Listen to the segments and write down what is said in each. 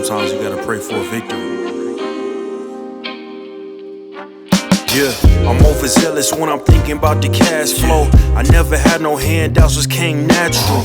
Sometimes you gotta pray for a victory. Yeah, I'm overzealous when I'm thinking about the cash flow. I never had no handouts, just came natural.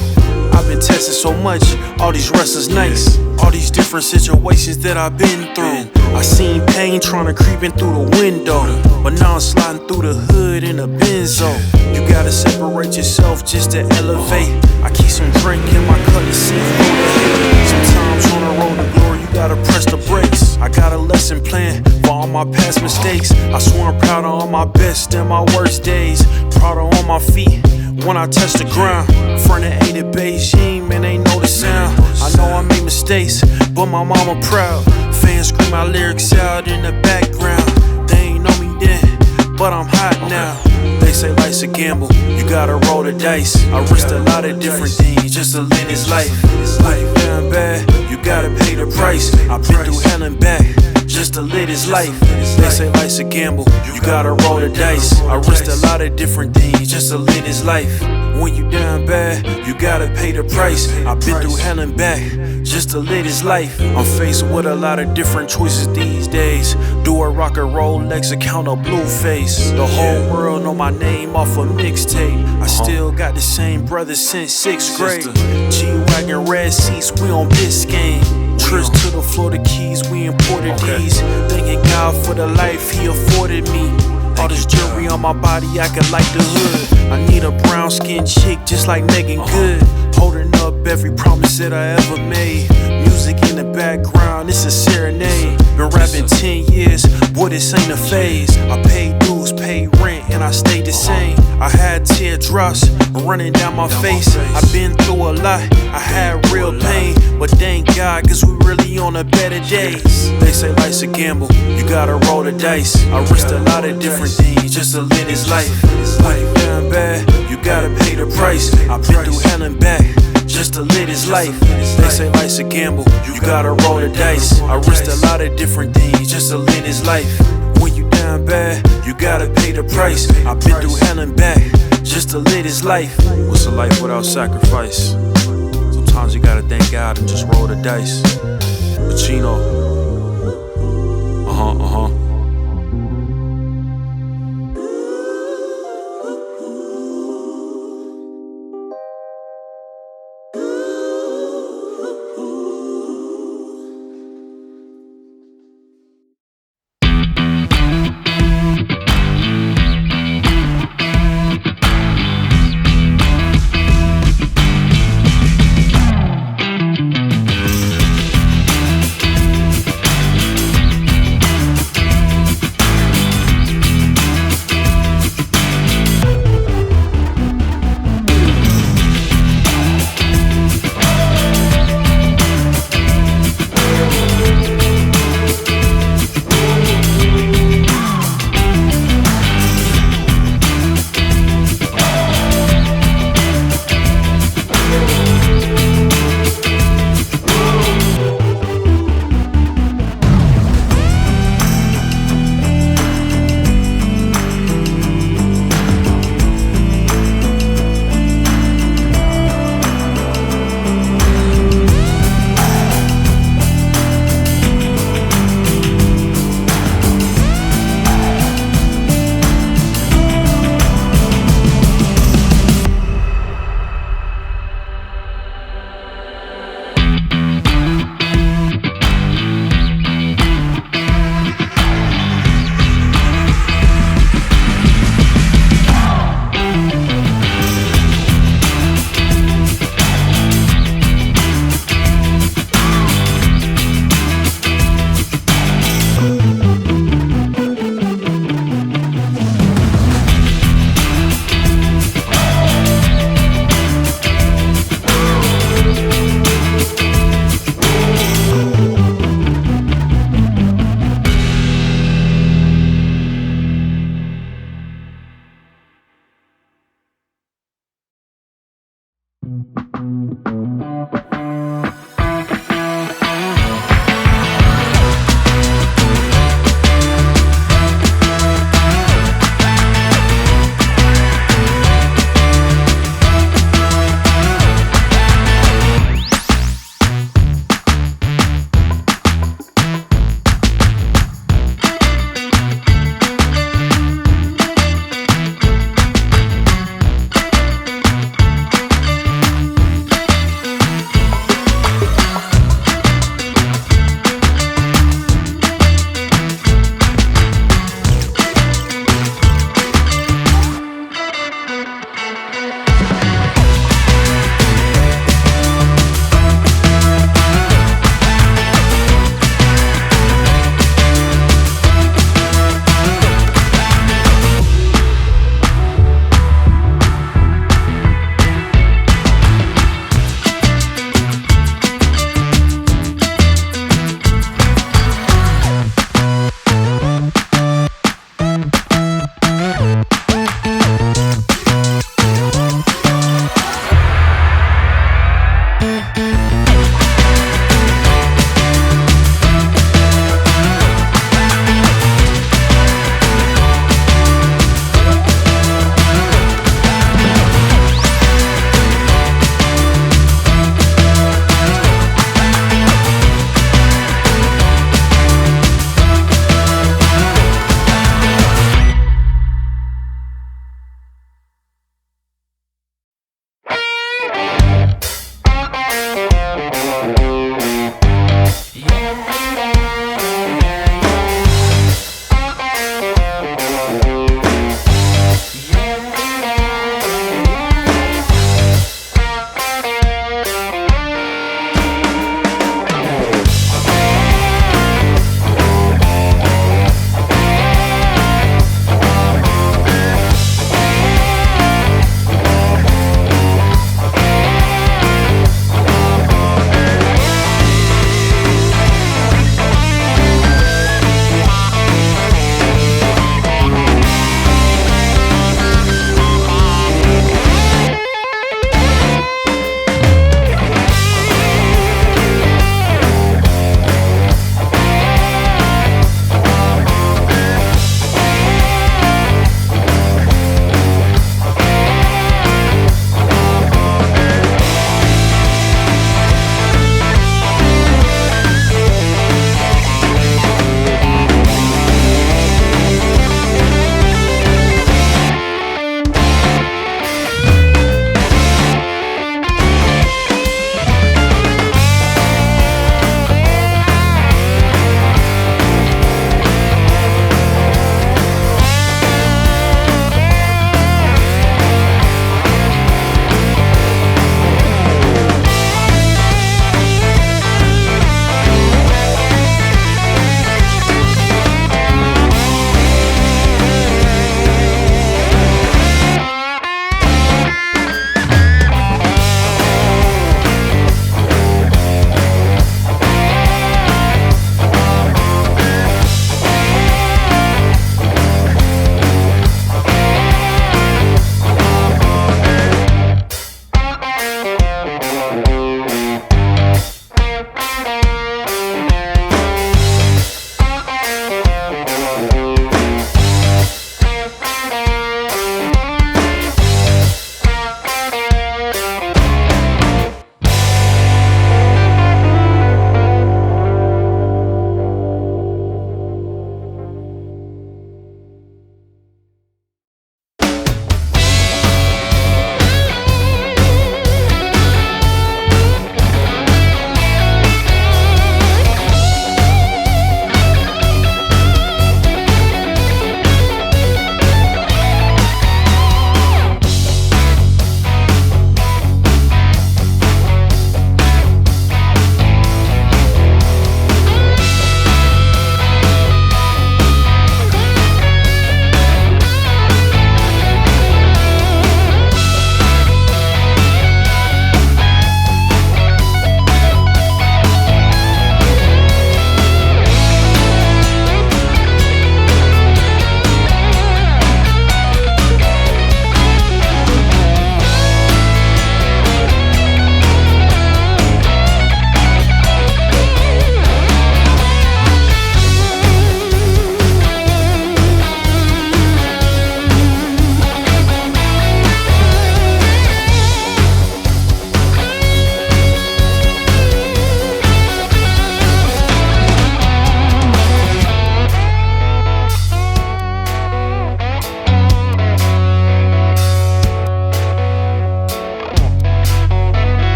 I've been tested so much, all these restless nights, all these different situations that I've been through. I seen pain trying to creep in through the window, but now I'm sliding through the hood in a Benzo. You gotta separate yourself just to elevate. I keep some drink in my cup to see through the hate. Sometimes on the road to glory, you gotta press the brakes. I got a lesson plan for all my past mistakes. I swear I'm proud of all my best and my worst days. Proud of all my feet when I touch the ground. Front of A to Beijing, man, they know the sound. I know I made mistakes, but my mama proud. Fans scream my lyrics out in the background. They ain't know me then, but I'm hot now. They say life's a gamble, you gotta roll the dice. I risked a lot of different things just to live this life. Life down bad, you gotta pay the price. I've been through hell and back just to live this life. They say life's a gamble, you gotta roll the dice. I risked a lot of different things just to live this life. When you down bad, you gotta pay the price. I've been through hell and back just to live this life. I'm faced with a lot of different choices these days. Do a rock and Rolex account or blue face. The whole world know my name off a mixtape. I still got the same brothers since 6th grade. G-Wagon, red seats, we on Biscayne. Trips to the Florida Keys, we imported these. Thanking God for the life He afforded me. All this jewelry on my body, acting like the hood. I need a brown skinned chick just like Megan Good. Holding up every promise that I ever made. Music in the background, it's a serenade. Been rapping 10 years, boy, this ain't a phase. I paid dues, paid rent, and I stayed the same. I had teardrops running down my face. I've been through a lot, I had real pain. But thank God, cause we really on the better days. They say life's a gamble, you gotta roll the dice. I risked a lot of different things just to live this life. When you down bad, you gotta pay the price. I've been through hell and back just to live this life. They say life's a gamble, you gotta roll the dice. I risked a lot of different things just to live this life. When you down bad, you gotta pay the price. I've been through hell and back just to live this life. What's a life without sacrifice? Sometimes you gotta thank God and just roll the dice. Pacino.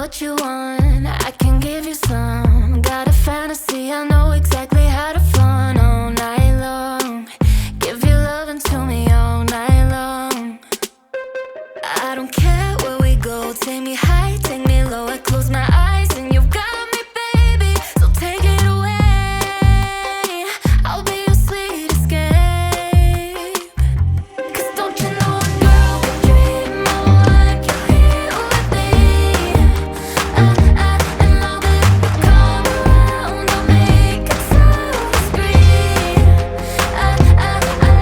what you want, I can give you some. Got a fantasy, I know exactly how to fun all night long. Give your loving to me all night long. I don't care where we go, take me high, take me low. I close my eyes and you've got me, baby, so take it away. I'll be your sweet escape. 'Cause don't you know a girl can dream? I want you here with me. And all that we come around, I'll make it so discreet. I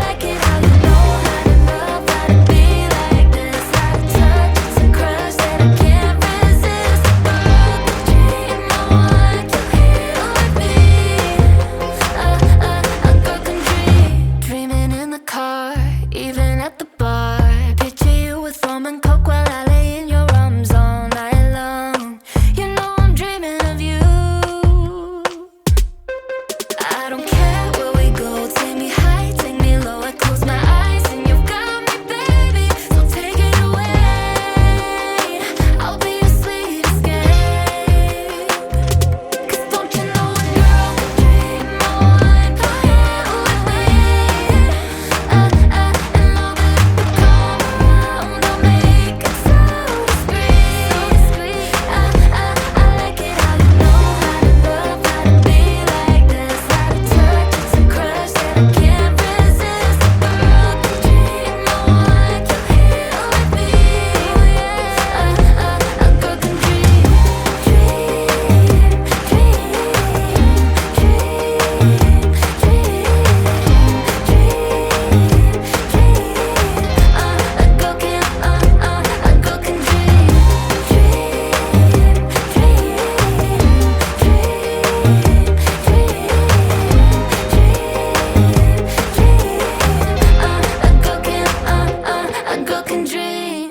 like it how you know how to love, how to be like this, how to touch and crush that I can't resist. A girl can dream. I want you here with me. A girl can dream. Dreaming in the car, even at the bar. Picture you with rum and coke while I lay in your arms all night long. You know I'm dreaming of you. I don't care where we go, take me high, take me low. I close my eyes and you've got me, baby, so take it away. I'll be your sweet escape. 'Cause don't you know a girl can dream? I want you here with me. And all that we come around, I'll make it so discreet. I like it how you know how to love, how to be like this, how to touch and crush that I can't resist. A girl can dream. I want you here with me. A girl can dream, a girl can dream.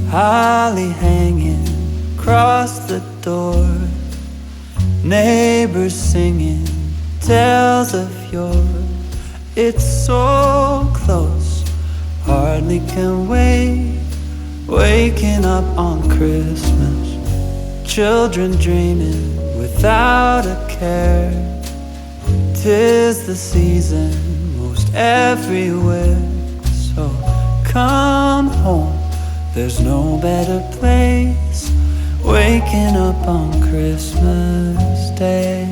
Holly hanging across the door, neighbors singing tales of yore. It's so close, hard hardly can wait. Waking up on Christmas, children dreaming without a care. 'Tis the season most everywhere. So come home, there's no better place. Waking up on Christmas Day.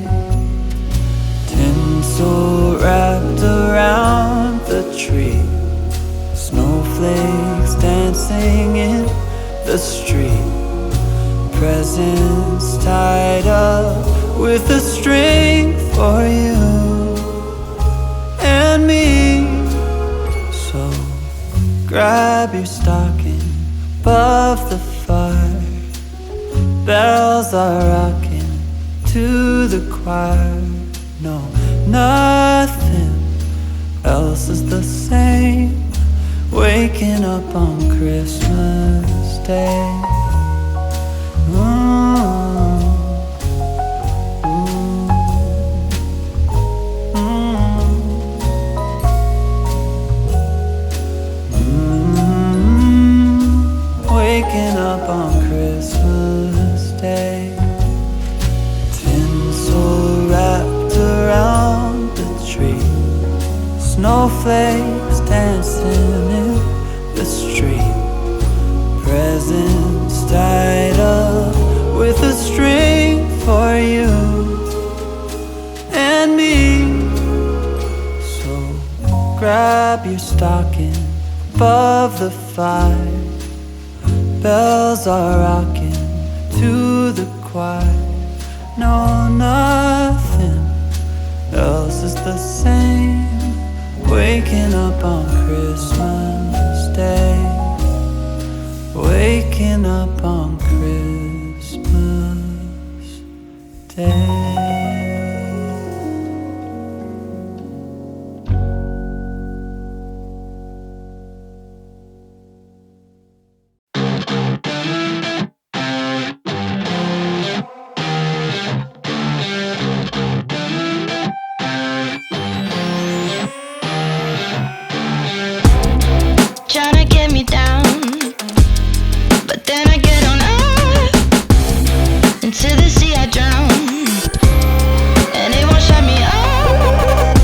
Tinsel wrapped around the tree, snowflakes dancing in the street, presents tied up with a string for you and me. So grab your stocking above the fire. Bells are rocking to the choir. No, nothing else is the same. Waking up on Christmas Day. Waking up on Christmas Day. Tinsel wrapped around the tree, snowflakes dancing in the street, presents tied up with a string for you and me. So grab your stocking above the fire. Bells are rocking to the choir. No, nothing else is the same. Waking up on Christmas Day. Waking up on Christmas Day. Tryna get me down, but then I get on up. Into the sea I drown, and it won't shut me up.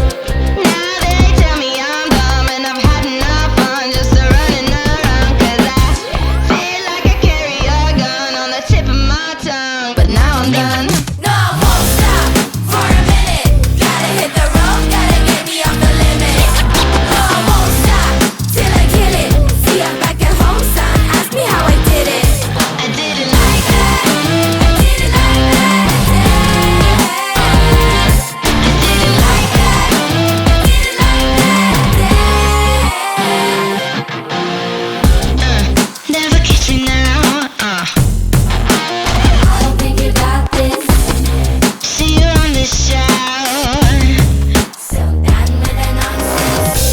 Now they tell me I'm dumb and I've had enough fun just running around. 'Cause I feel like I carry a gun on the tip of my tongue, but now I'm done. No, I won't stop for a minute. Gotta hit the road, gotta get me off the limit. No, I won't stop till I kill it. See, I'm back at home, son. Ask me how I did it. I did it like that. I did it like that. I did it like that. Never catch me now. I don't think you got this. See you on the shore. So done with the nonsense.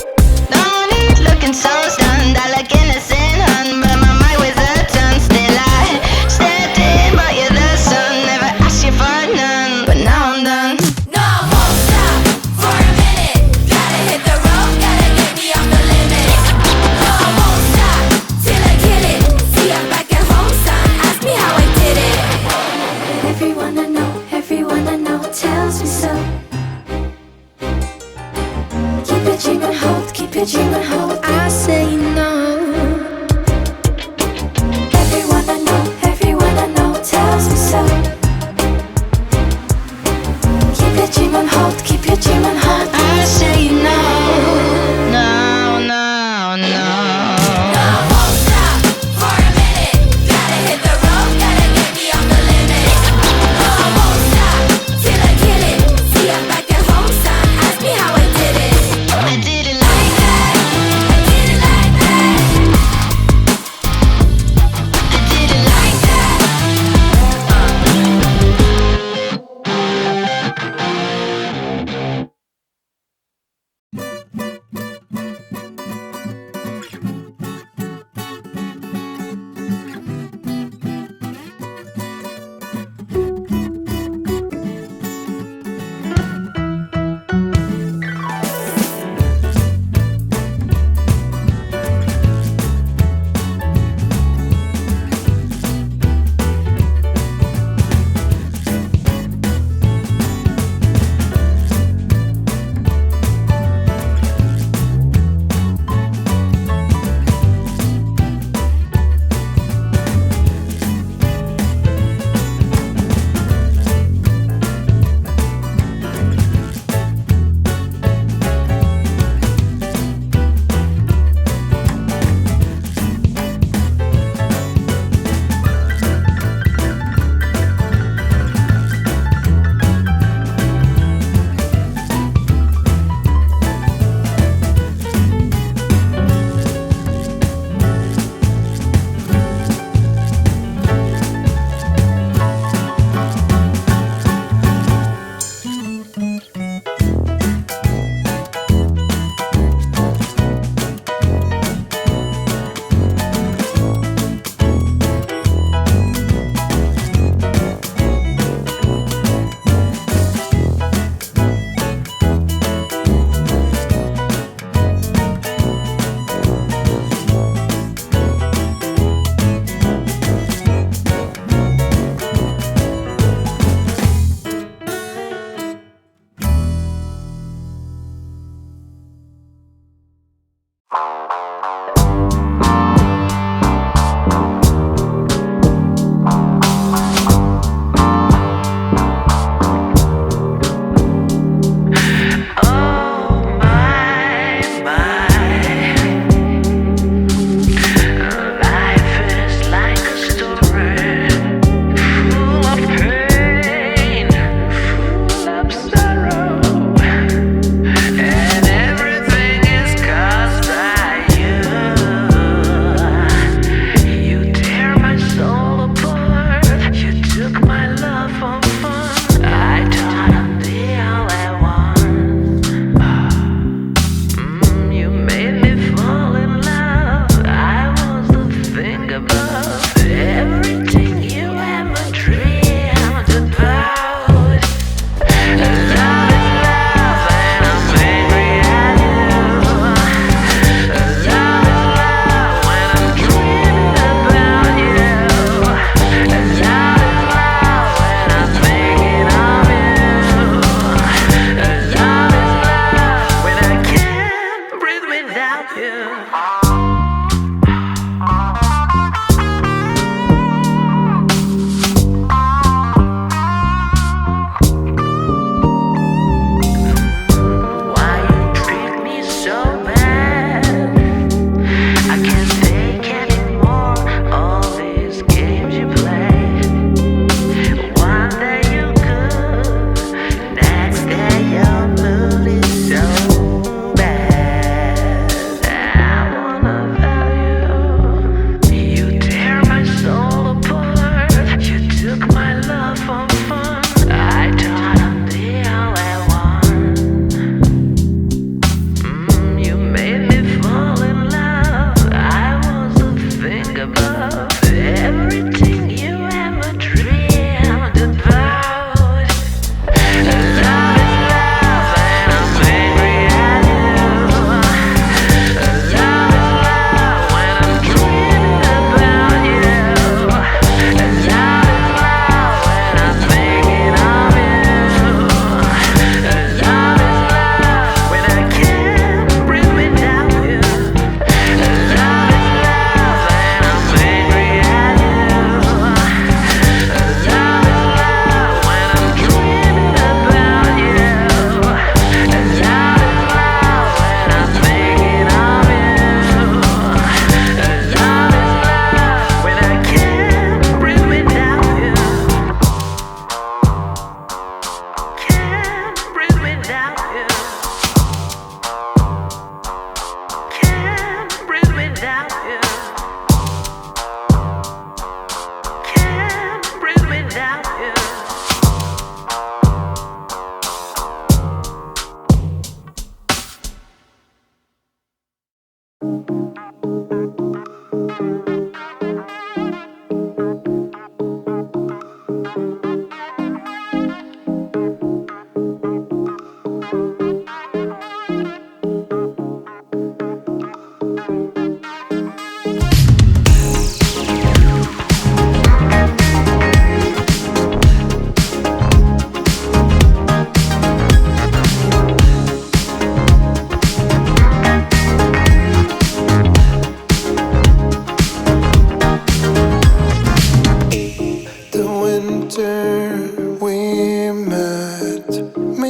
No need looking so stunned. I look innocent, hun, but my mind weighs a ton. Still I stepped in, but you're the sun. Never asked you for none, but now I'm done. No, I won't stop for a minute. Gotta hit the road, gotta get me off the limit. No, I won't stop till I kill it. See, I'm back at home, son. Ask me how I did it. Everyone I know tells me so. Keep your dream and hold, keep your dream and hold. I say no. Everyone I know tells me so. Keep your dream and hold, keep your dream and hold. I say no, no, no, no. No, I won't stop for a minute. Gotta hit the road, gotta get me off the limit. No, I won't stop till I kill it. See, I'm back at home, son. Ask me how I did it. I did it like that. I did it like that. I did it like that.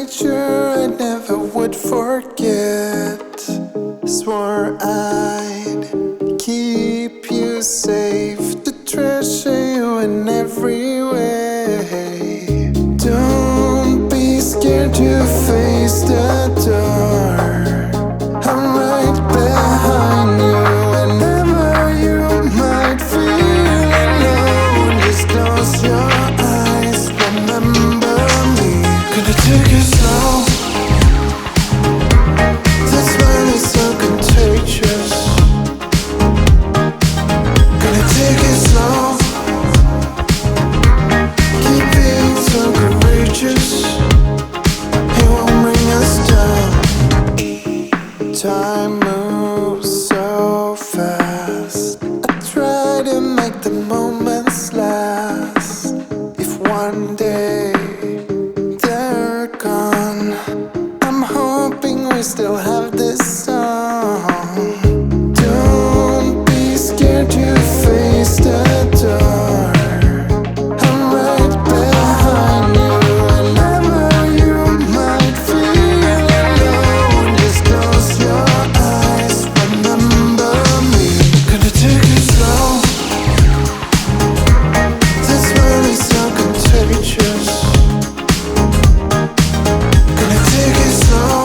made sure I never would forget. Swore I'd keep you safe, to treasure you in every way. Don't be scared to face the door. I'm right behind you whenever you might feel alone. Just close your eyes, remember me. Gonna take it slow. That smile is so contagious. Gonna take it slow. Keep being so courageous. It won't bring us down. Time moves so fast. I try to make the moments last. If one day they're gone, I'm hoping we still have this song. Don't be scared to face the door. I'm right behind you whenever you might feel alone. Just close your eyes, remember me. Gonna take it slow. This smile is so contagious. Gonna take it slow.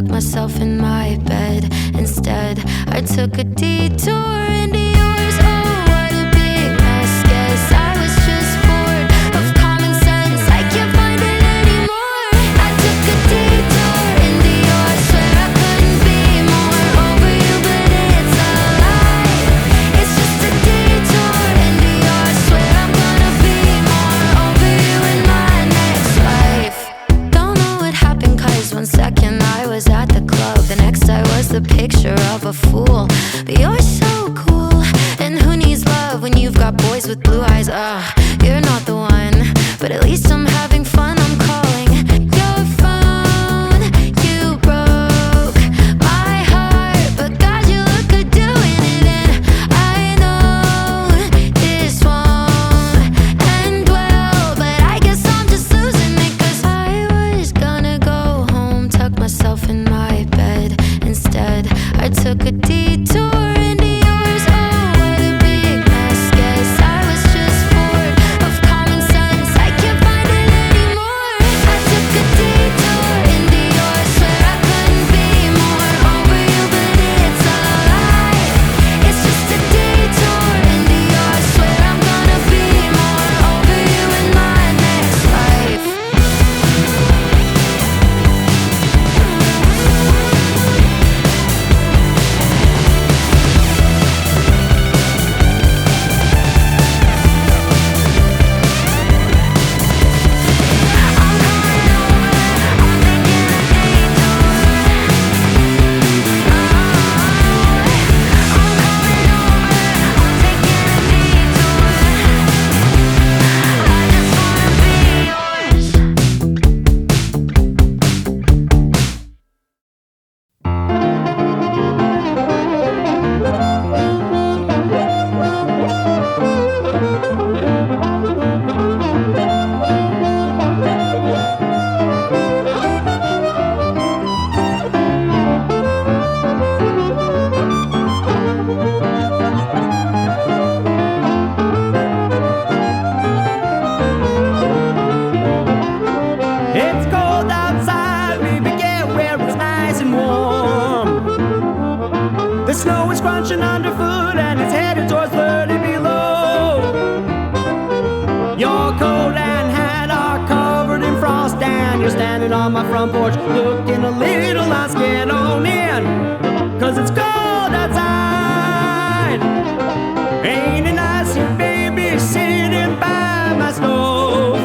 tuck myself in my bed. Instead, I took a detour into yours. Oh, what a big mess. Guess I was just bored of common sense. I can't find it anymore. I took a detour into yours. Swear I couldn't be more over you, but it's a lie. It's just a detour into yours. Swear I'm gonna be more over you in my next life. Don't know what happened, 'cause 1 second I was at the club, the next I was the picture of a fool. But you're so cool, and who needs love when you've got boys with blue eyes? You're not the one, but at least I'm having fun. I'm calling your phone. You broke my heart, but God, you look good doing it. And I know this won't end well, but I guess I'm just losing it, 'cause I was gonna go home, tuck myself in my bed. Instead, I took a detour into yours. Oh, what a big mess. Guess I was just bored of common sense. I can't find it anymore. I took a detour into yours. Swear I couldn't be more over you, but it's a lie. It's just a detour into yours. Swear I'm gonna be more over you in my next life. It's cold outside, baby, get where it's nice and warm. The snow is crunching underfoot and it's headed towards 30 below. Your coat and hat are covered in frost, and you're standing on my front porch looking a little lost. Get on in, 'cause it's cold outside. Ain't it nice, you baby, sitting by my stove?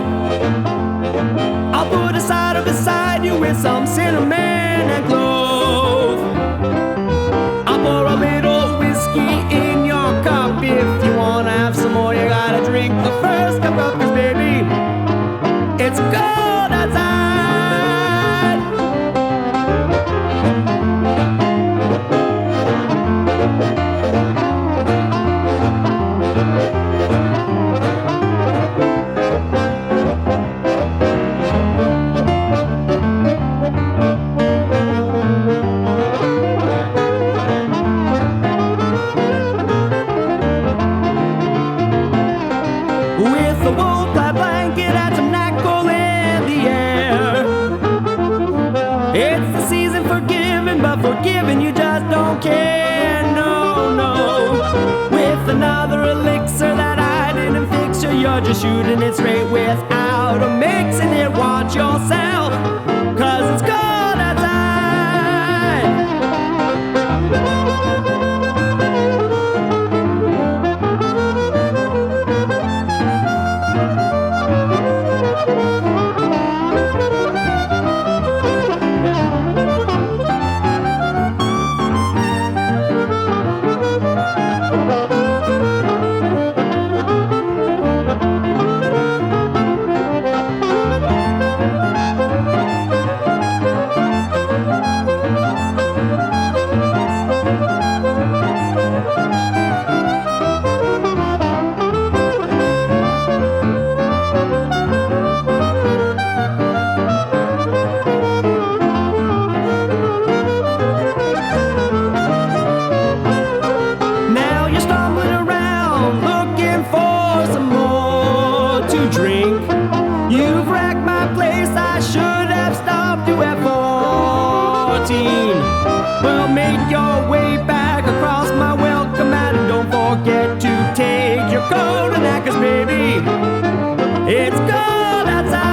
I'll put a cider beside you with some cinnamon and clove. I'll pour a little whiskey in your cup. If you wanna have some more, you gotta drink the first cup up, 'cause baby, it's cold outside. With a wool-clad blanket and some NyQuil in the air. It's the season for giving, but for giving you just don't care. No, no. With another elixir that I didn't fix you, you're just shooting it straight without a mixing it. Watch yourself, 'cause it's cold outside. rain. Well, make your way back across my welcome mat, and don't forget to take your coat and hat, 'cause baby, it's cold outside.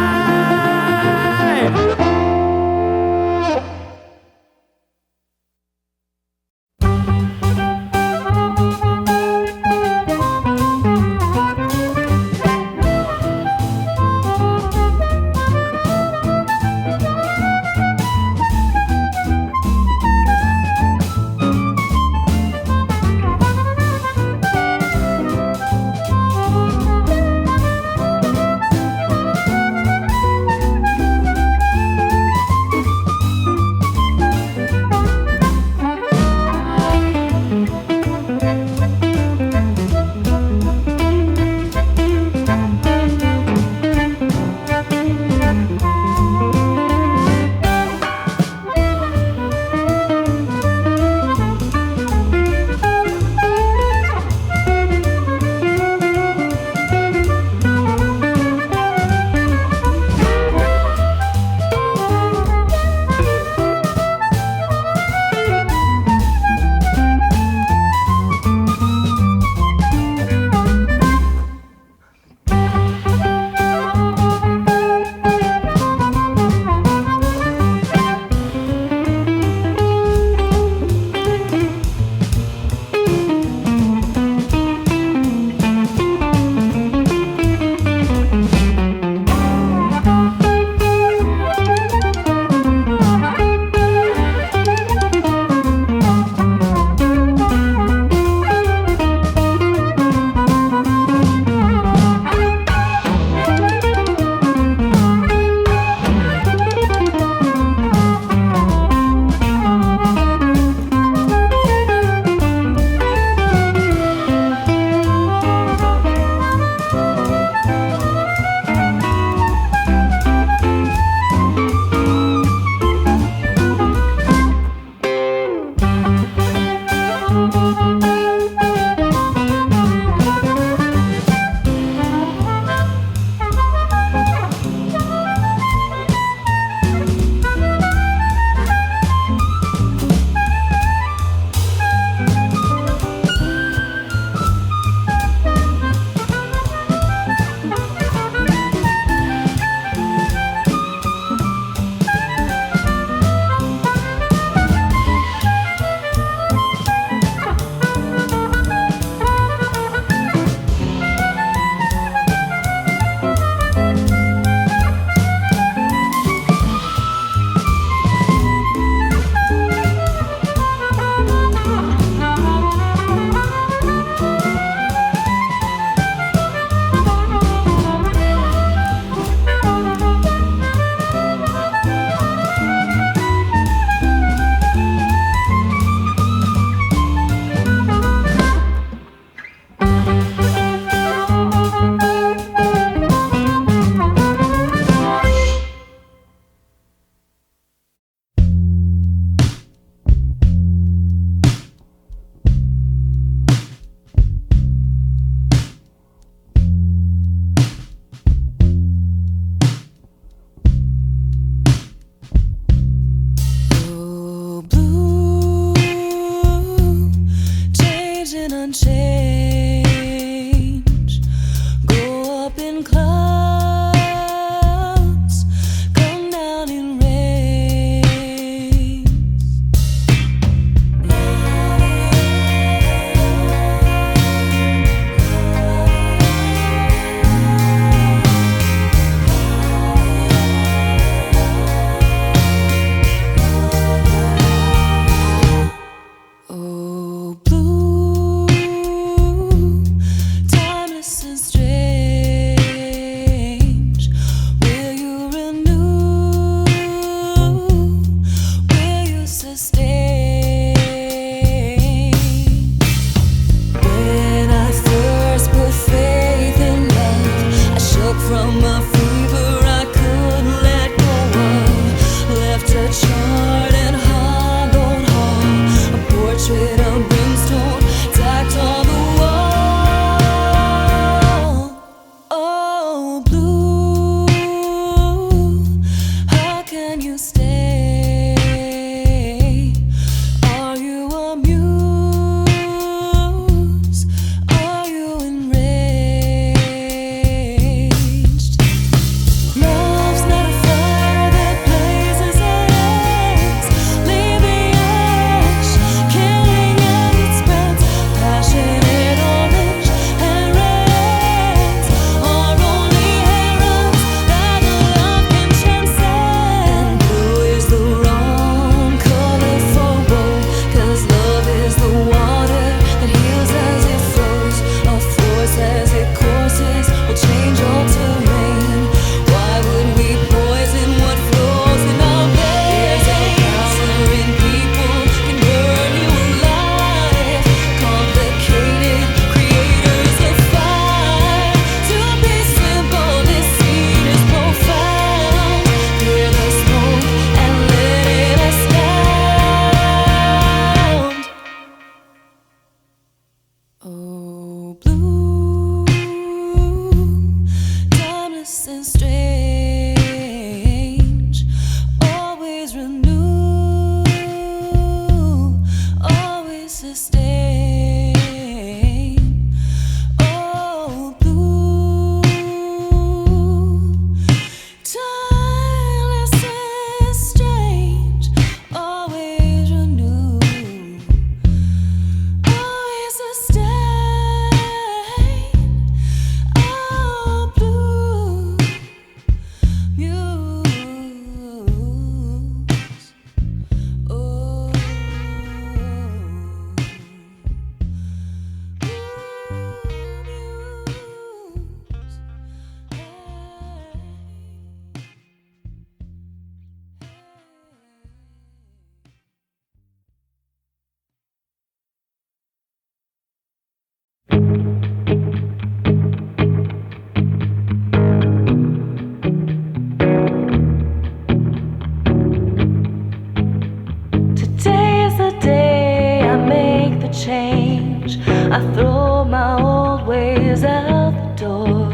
I throw my old ways out the door.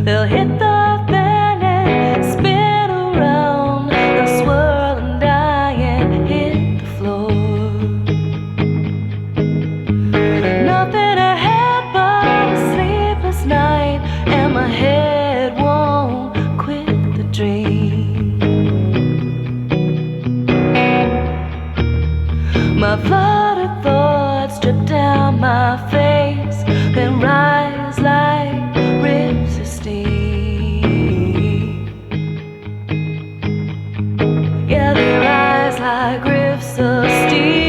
They'll hit the fan and spin around. They'll swirl and die and hit the floor. Nothing ahead but a sleepless night, and my head won't quit the dream. My flooded thoughts drip down my face, then rise like rivers of steam. Yeah, they rise like rivers of steam.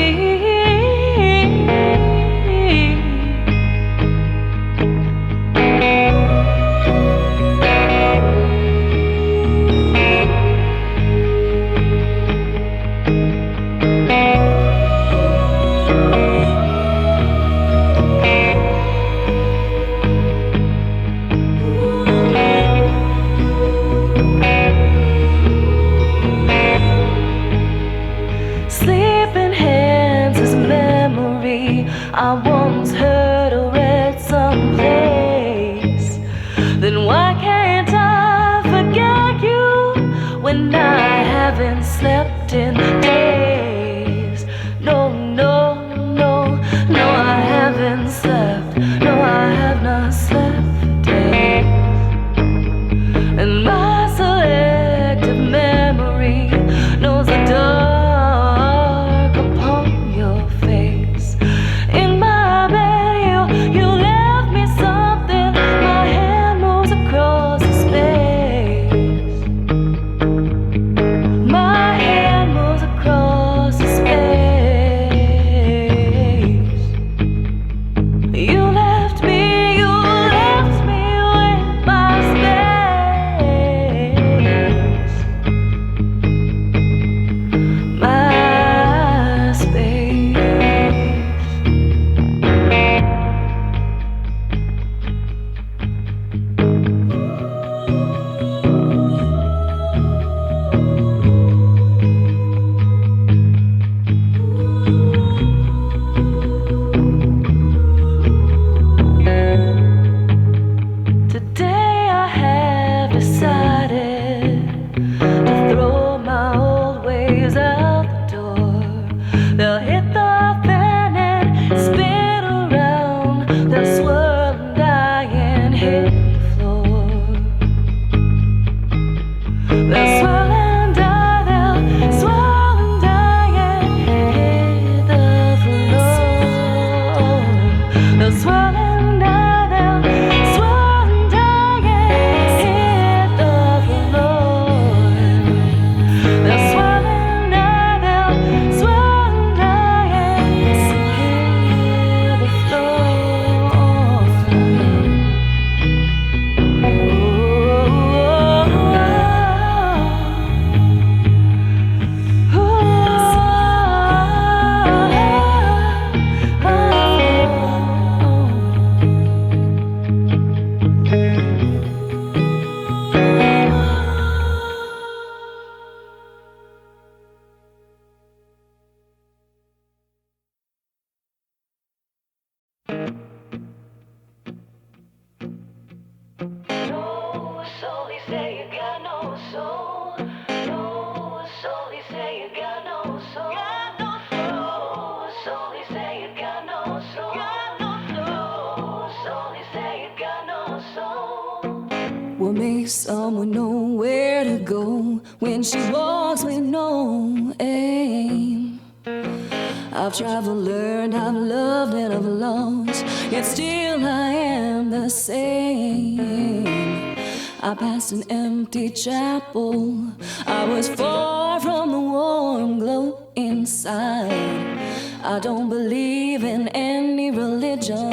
Sleeping hands is memory I once heard or read someplace. Then why can't I forget you when I haven't slept in days? No, no, no, no, I haven't slept. No, I have not slept for days. And my selective memory knows the dark upon your face. In my bed, you left me something. My hand moves across the space. My hand moves across the space. You left me with my space. My space. Today I have decided to throw my old ways out the door. They'll hit the fan and spin around. They'll swirl and die and hit the floor. They'll swirl and die, they'll swirl and die and hit the floor. They'll swirl and die, they'll swirl and die and hit the floor. They'll swirl and die, they'll swirl and die and hit the floor. No soul, he say you got no soul. No soul, he say you got no soul. No soul, he say you got no soul. No soul, he say you got no soul. What makes someone know where to go when she walks with no aim? I've traveled, learned, I've loved and I've lost, yet still I am the same. I passed an empty chapel. I was far from the warm glow inside. I don't believe in any religion,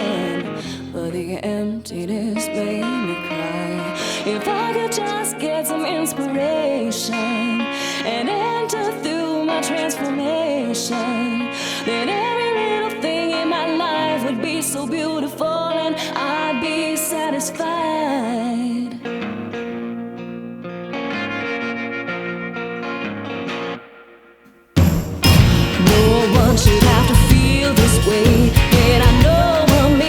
but the emptiness made me cry. If I could just get some inspiration and enter through my transformation, then every little thing in my life would be so beautiful and I'd be satisfied. No one should have to feel this way, and I know we'll meet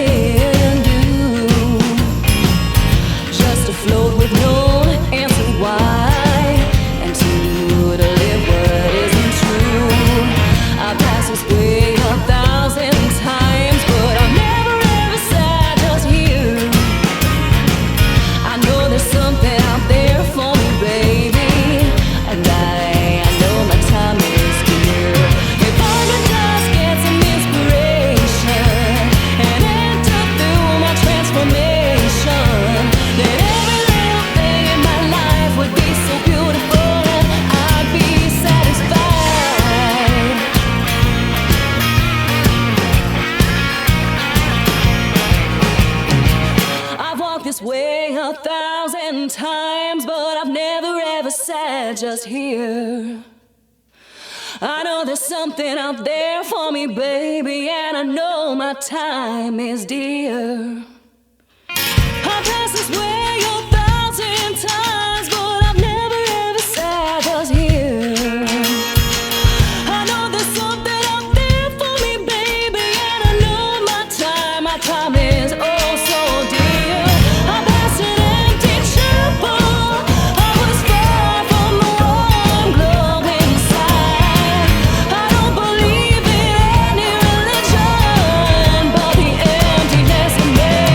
1,000 times, but I've never ever said just here. I know there's something out there for me, baby, and I know my time is dear. I pass this way 1,000 times, but I've never ever said just here. I know there's something out there for me, baby, and I know my time is oh so dear. I passed an empty chapel, I was far from the warm glow inside. I don't believe in any religion, but the emptiness in me.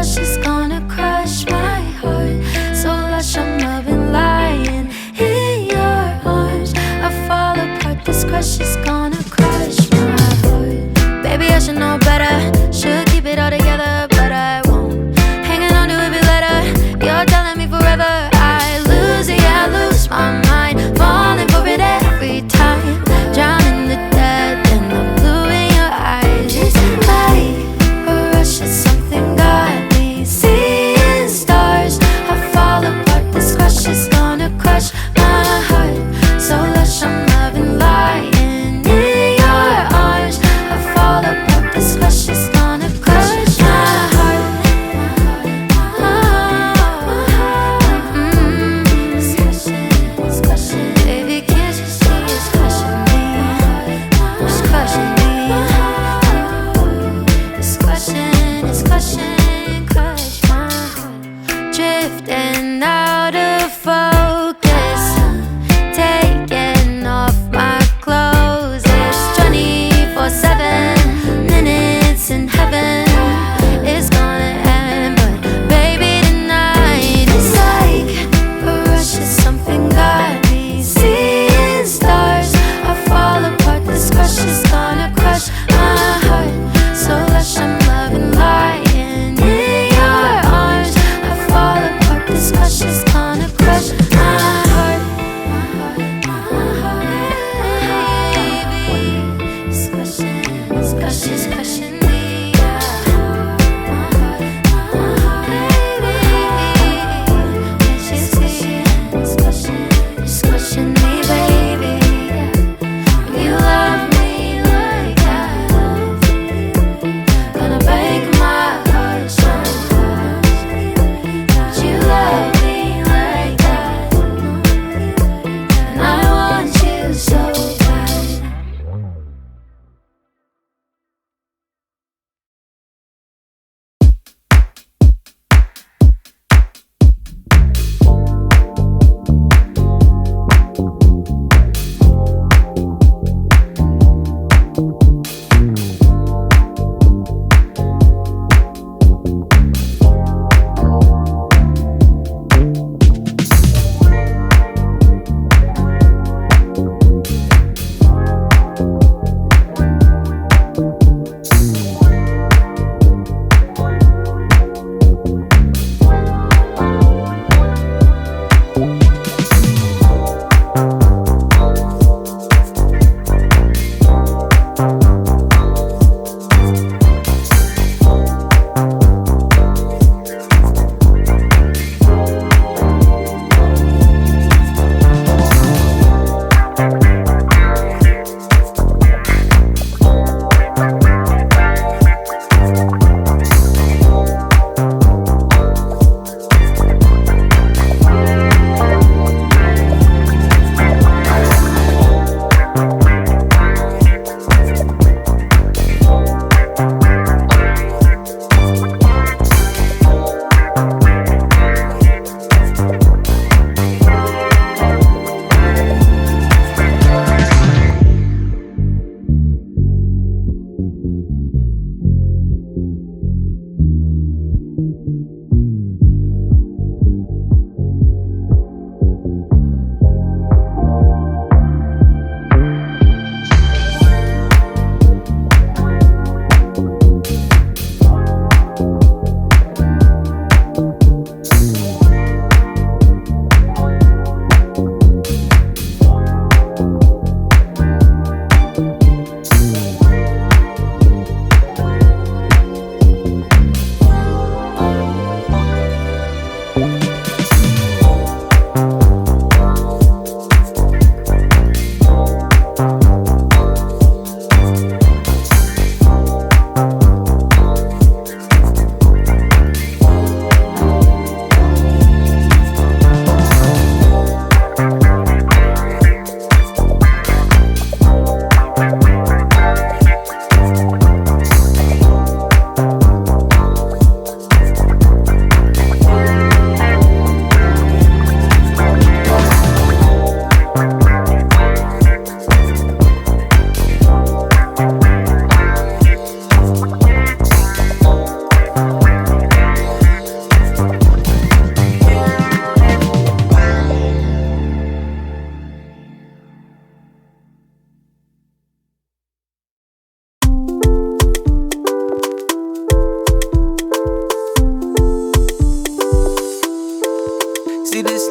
rush is gonna crush my heart. So lush, I'm loving lying in your arms. I fall apart, this crush is gonna crush my heart. Baby, I should know better, should keep it all together, but I won't. Hanging on to it later, you're telling me forever. I lose it, yeah, I lose my mind, falling for it every time, drowning to death in the blue in your eyes. It's like a rush, it's something got me seeing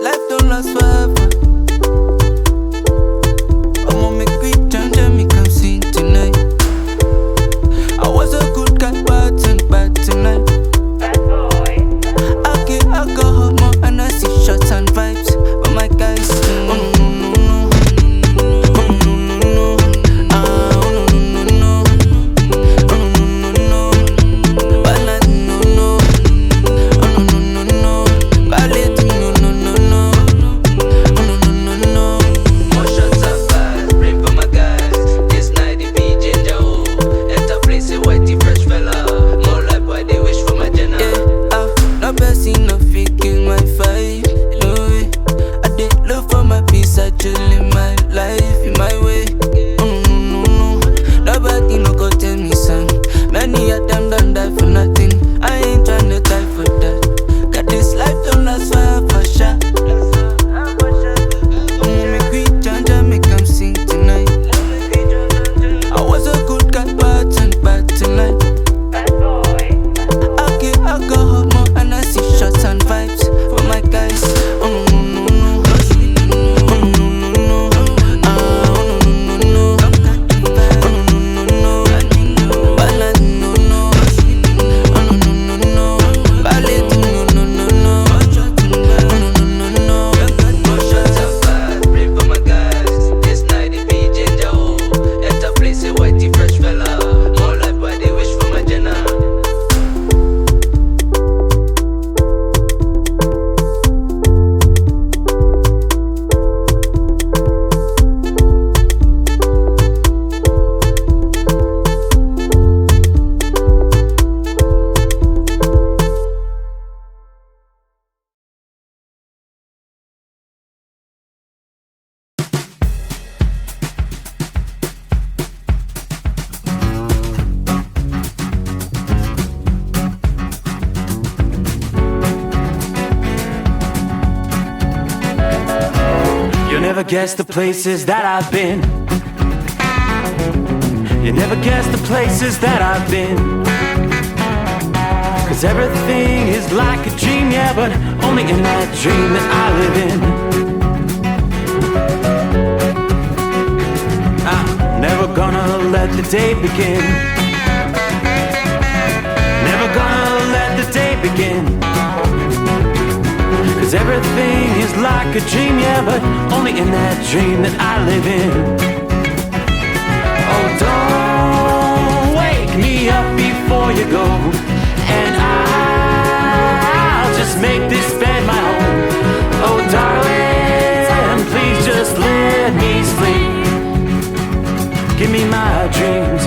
life don't last forever. I'ma make we jam, me come sing tonight. I was a good guy, but bad tonight. Bad boy. Okay, alcohol more and I see shots and vibes, but my guys, never guess the places that I've been. You never guess the places that I've been. 'Cause everything is like a dream, yeah, but only in that dream that I live in. I'm never gonna let the day begin. Never gonna let the day begin. 'Cause everything is like a dream, yeah, but only in that dream that I live in. Oh, don't wake me up before you go, and I'll just make this bed my home. Oh, darling, please just let me sleep. Give me my dreams.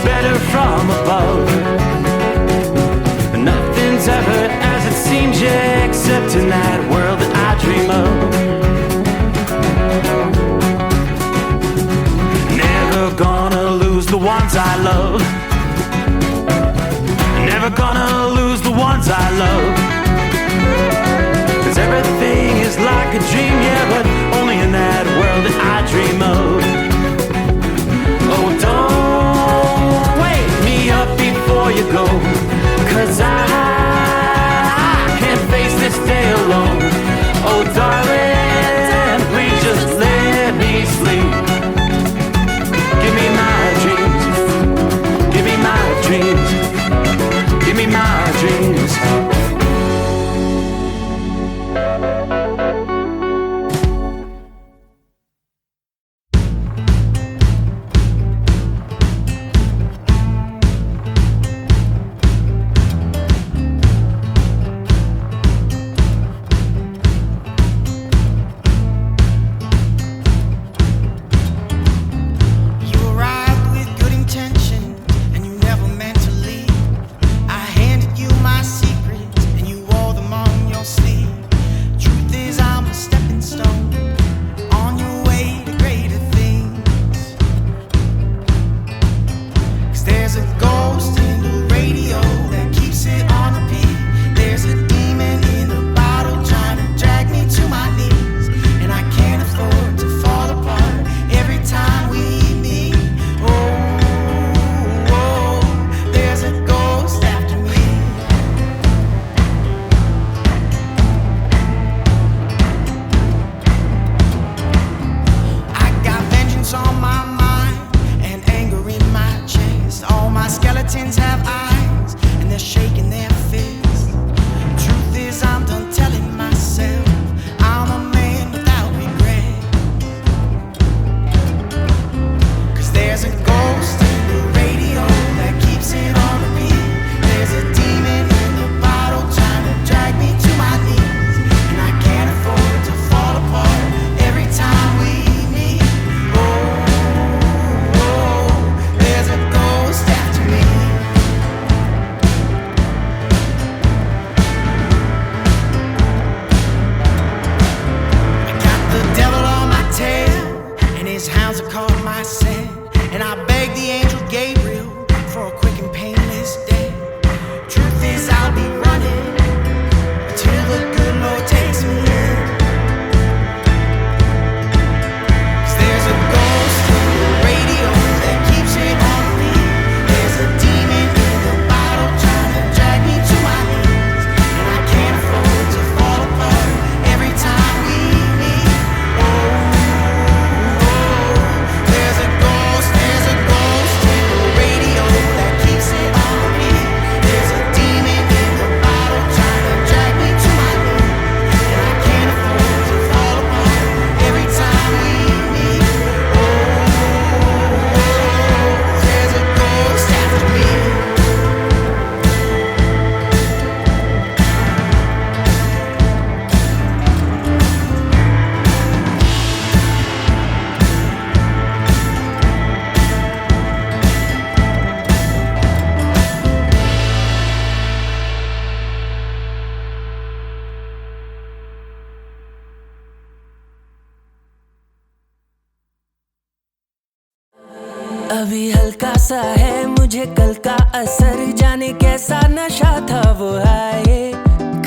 Better from above, but nothing's ever as it seems, yeah, except in that world that I dream of. Never gonna lose the ones I love. Never gonna lose the ones I love. 'Cause everything is like a dream, yeah, but only in that world that I dream of. Oh, don't wake me up before you go, 'cause I can't face this day alone. Oh, darling, please just let me sleep. Give me my dreams. Give me my dreams. Give me my dreams. अभी हल्का सा है मुझे कल का असर, जाने कैसा नशा था वो है।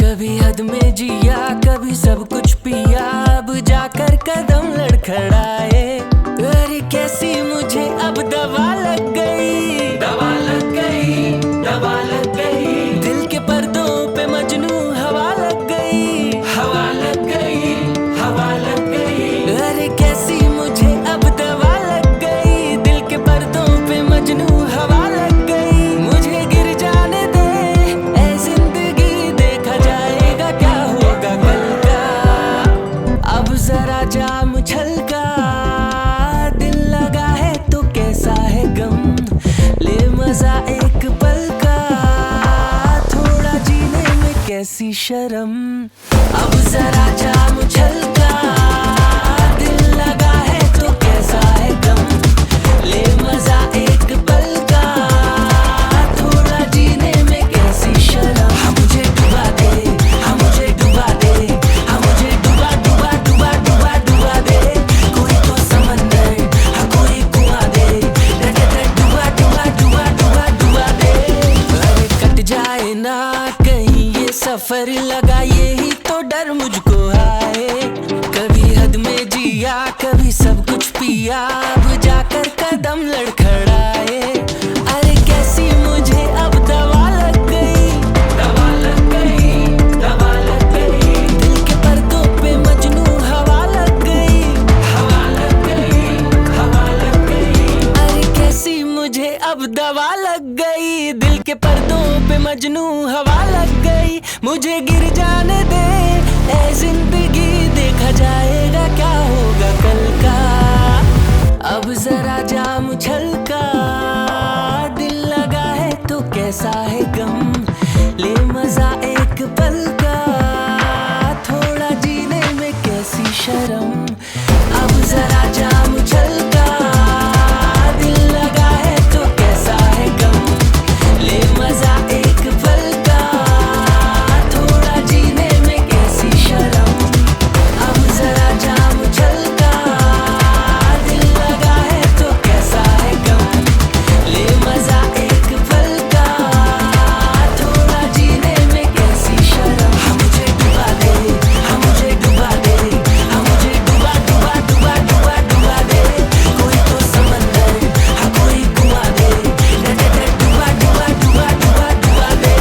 कभी हद में जिया कभी सब कुछ पिया, अब जाकर कदम लड़खड़ाए। अरे कैसी मुझे अब दवा लग गई, दवा लग गई, दवा लग गई। दिल के पर्दों पे मजनू हवा लग गई, हवा लग गई, हवा लग गई। अरे कैसी मुझे अब दवा लग गई, दिल के पर्दों पे मजनू हवा लग गई। मुझे गिर जाने दे ऐ जिंदगी, देखा जाएगा क्या होगा कल का। अब जरा जाम छलका, दिल लगा है तो कैसा है गम, ले मजा एक पल का, थोड़ा जीने में कैसी शर्म। अब जरा जाम छलका, दिल लगा है तो कैसा है गम, ले मजा एक पल का, थोड़ा जीने में कैसी शर्म। हाँ मुझे डुबा दे, हाँ मुझे डुबा दे, हाँ मुझे डुबा डुबा डुबा डुबा डुबा दे। कोई तो समंदर, हाँ कोई कुआं दे, डुबा डुबा डुबा डुबा डुबा दे। अरे कट जाए ना कहीं ये सफर, लगा यही तो डर मुझको आए। कभी हद में जिया कभी सब कुछ पिया, अब जाकर कदम लड़खड़ाए। अरे कैसी मुझे अब दवा लग गई, दवा लग गई, दवा लग गई। दिल के पर्दों पे मजनू हवा लग गई, हवा लग गई, हवा लग गई। अरे कैसी मुझे अब दवा लग गई, दिल के पर्दों पे मजनू हवा लग गई। मुझे गिर जाने दे ऐ जिंदगी, देखा जाएगा क्या होगा कल का। अब जरा जाम छलका, दिल लगा है तो कैसा है गम, ले मजा एक पल का, थोड़ा जीने में कैसी शर्म। अब जरा जाम छलका, दिल लगा है तो कैसा है गम, ले मजा एक पल का, थोड़ा जीने में कैसी शर्म। अब जरा जाम छलका, दिल लगा है तो कैसा है गम, ले मजा एक पल का, थोड़ा जीने में कैसी शर्म। हाँ मुझे डुबा दे, हाँ मुझे डुबा दे, हाँ मुझे डुबा डुबा डुबा डुबा डुबा दे। कोई तो समंदर, हाँ कोई कुआं दे, डुबा डुबा डुबा डुबा डुबा दे।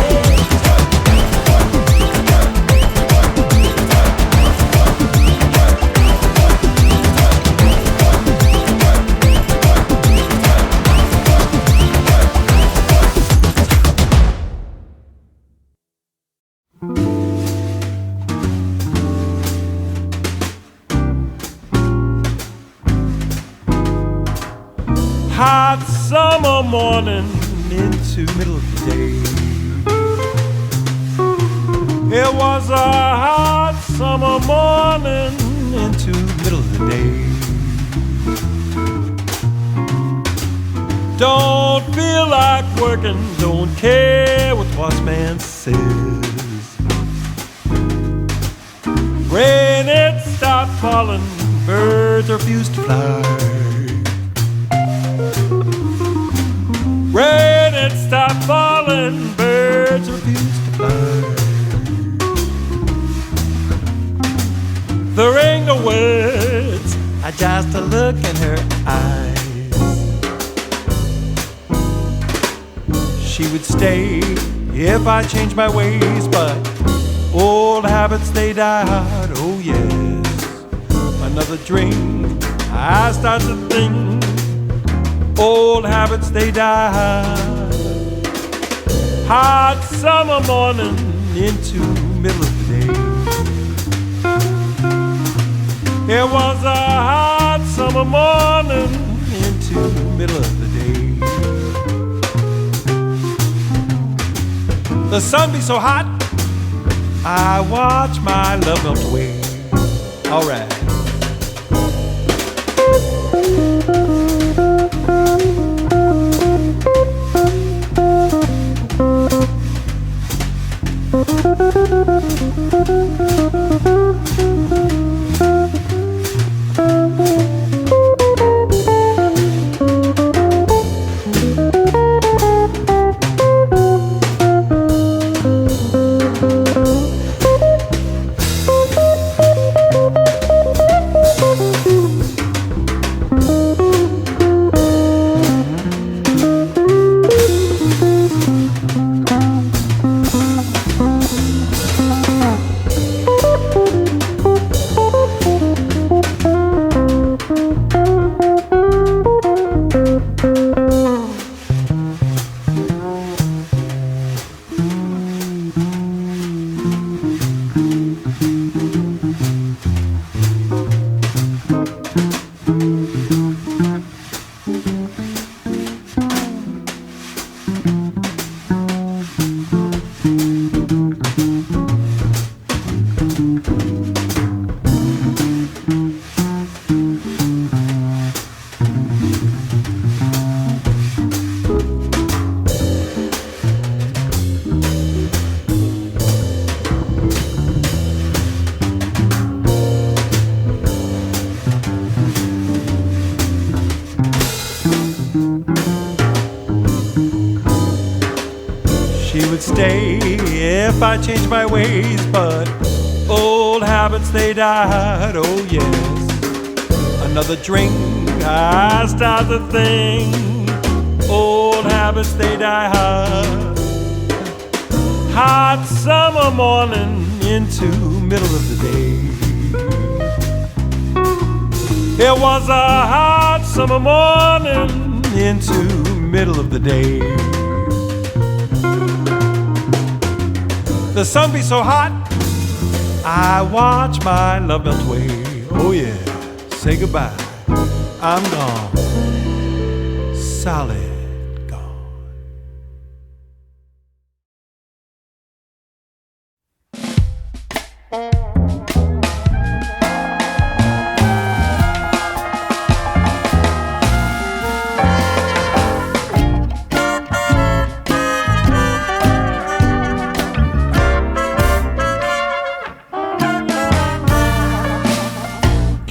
Hot summer morning into middle of the day. It was a hot summer morning into middle of the day. Don't feel like working, don't care what the boss man says. Rain it stopped falling, birds refused to fly. Rain it stopped falling, birds refused to fly. There ain't no words, I just a look in her eyes. She would stay if I changed my ways, but old habits they die hard, oh yes. Another drink, I start to think, old habits they die hard. Hot summer morning into middle of the day. It was a hot summer morning into middle of the day. The sun be so hot, I watch my love melt away. All right. stay if I change my ways, but old habits, they died, oh yes. Another drink, I start to think. Old habits, they die hard. Hot summer morning into middle of the day. It was a hot summer morning into middle of the day. The sun be so hot, I watch my love melt away. Oh yeah, say goodbye, I'm gone, solid gone.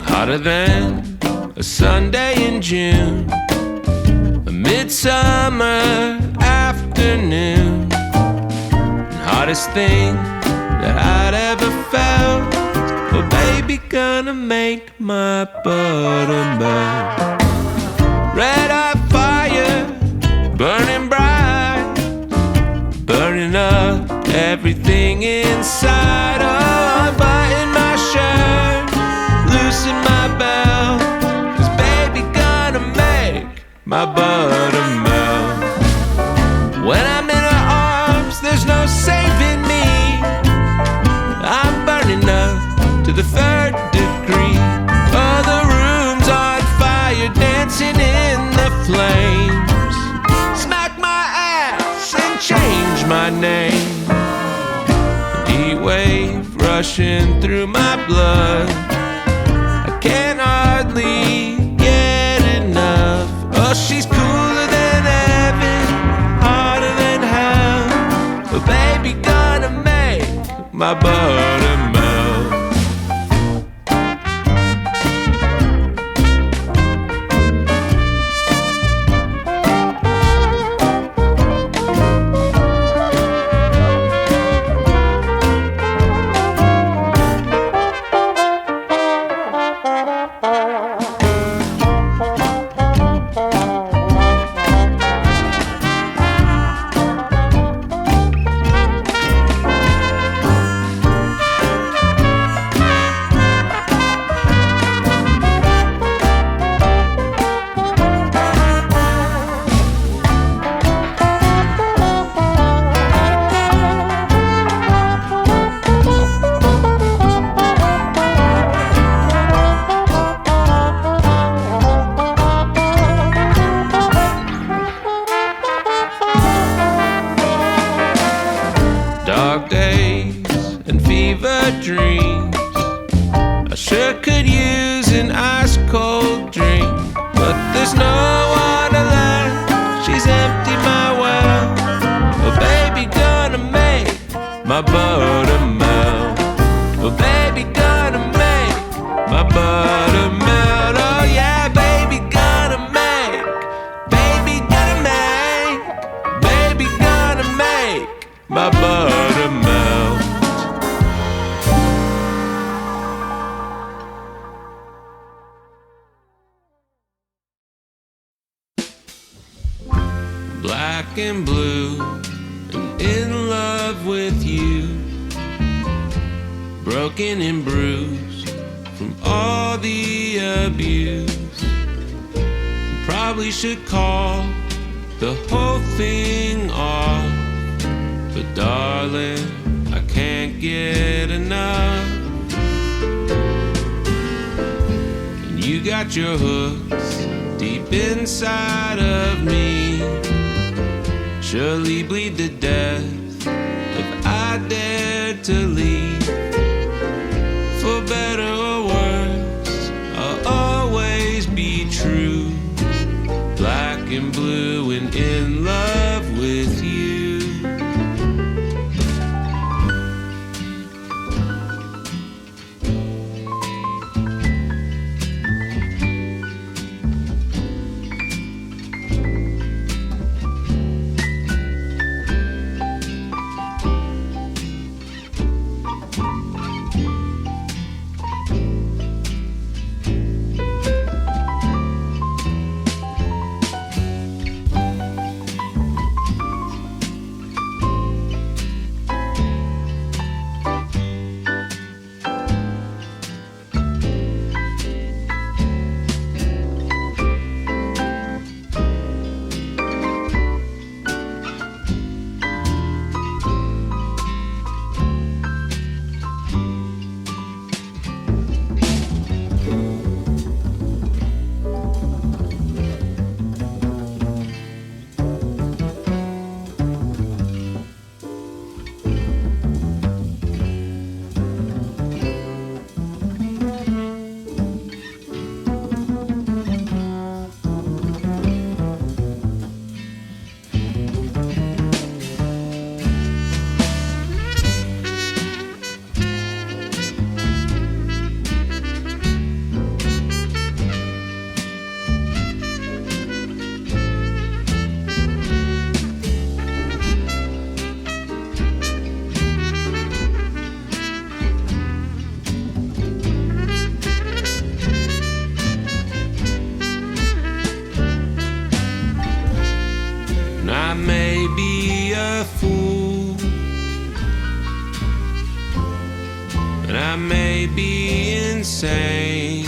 Hotter than a Sunday in June, a midsummer afternoon, and hottest thing that I'd ever felt. Oh baby, gonna make my butter melt. Red hot fire, burning bright, burning up everything inside. Oh, button my shirt, loosen my belt, 'cause baby gonna make my butter melt. When I'm in her arms, there's no saving me. I'm burning up to the 3rd degree. Oh, the room's on fire, dancing in the flames. Smack my ass and change my name. An heat wave rushing through my blood, can't hardly get enough. Oh, she's cooler than heaven, harder than hell. But baby gonna make my butter melt. Dark days and fever dreams, I sure could use an ice cold drink, but there's no water left, she's emptied my well. Oh baby gonna make my butter melt. Oh baby gonna make my butter melt. Oh yeah, baby gonna make, baby gonna make, baby gonna make my butter melt. Black and blue, and in love with you, broken and bruised from all the abuse. Probably should call the whole thing off, but darling, I can't get enough. And you got your hooks deep inside of me, surely bleed to death if I dare to leave. For better or worse, I'll always be true, black and blue and in love with you. and I may be insane,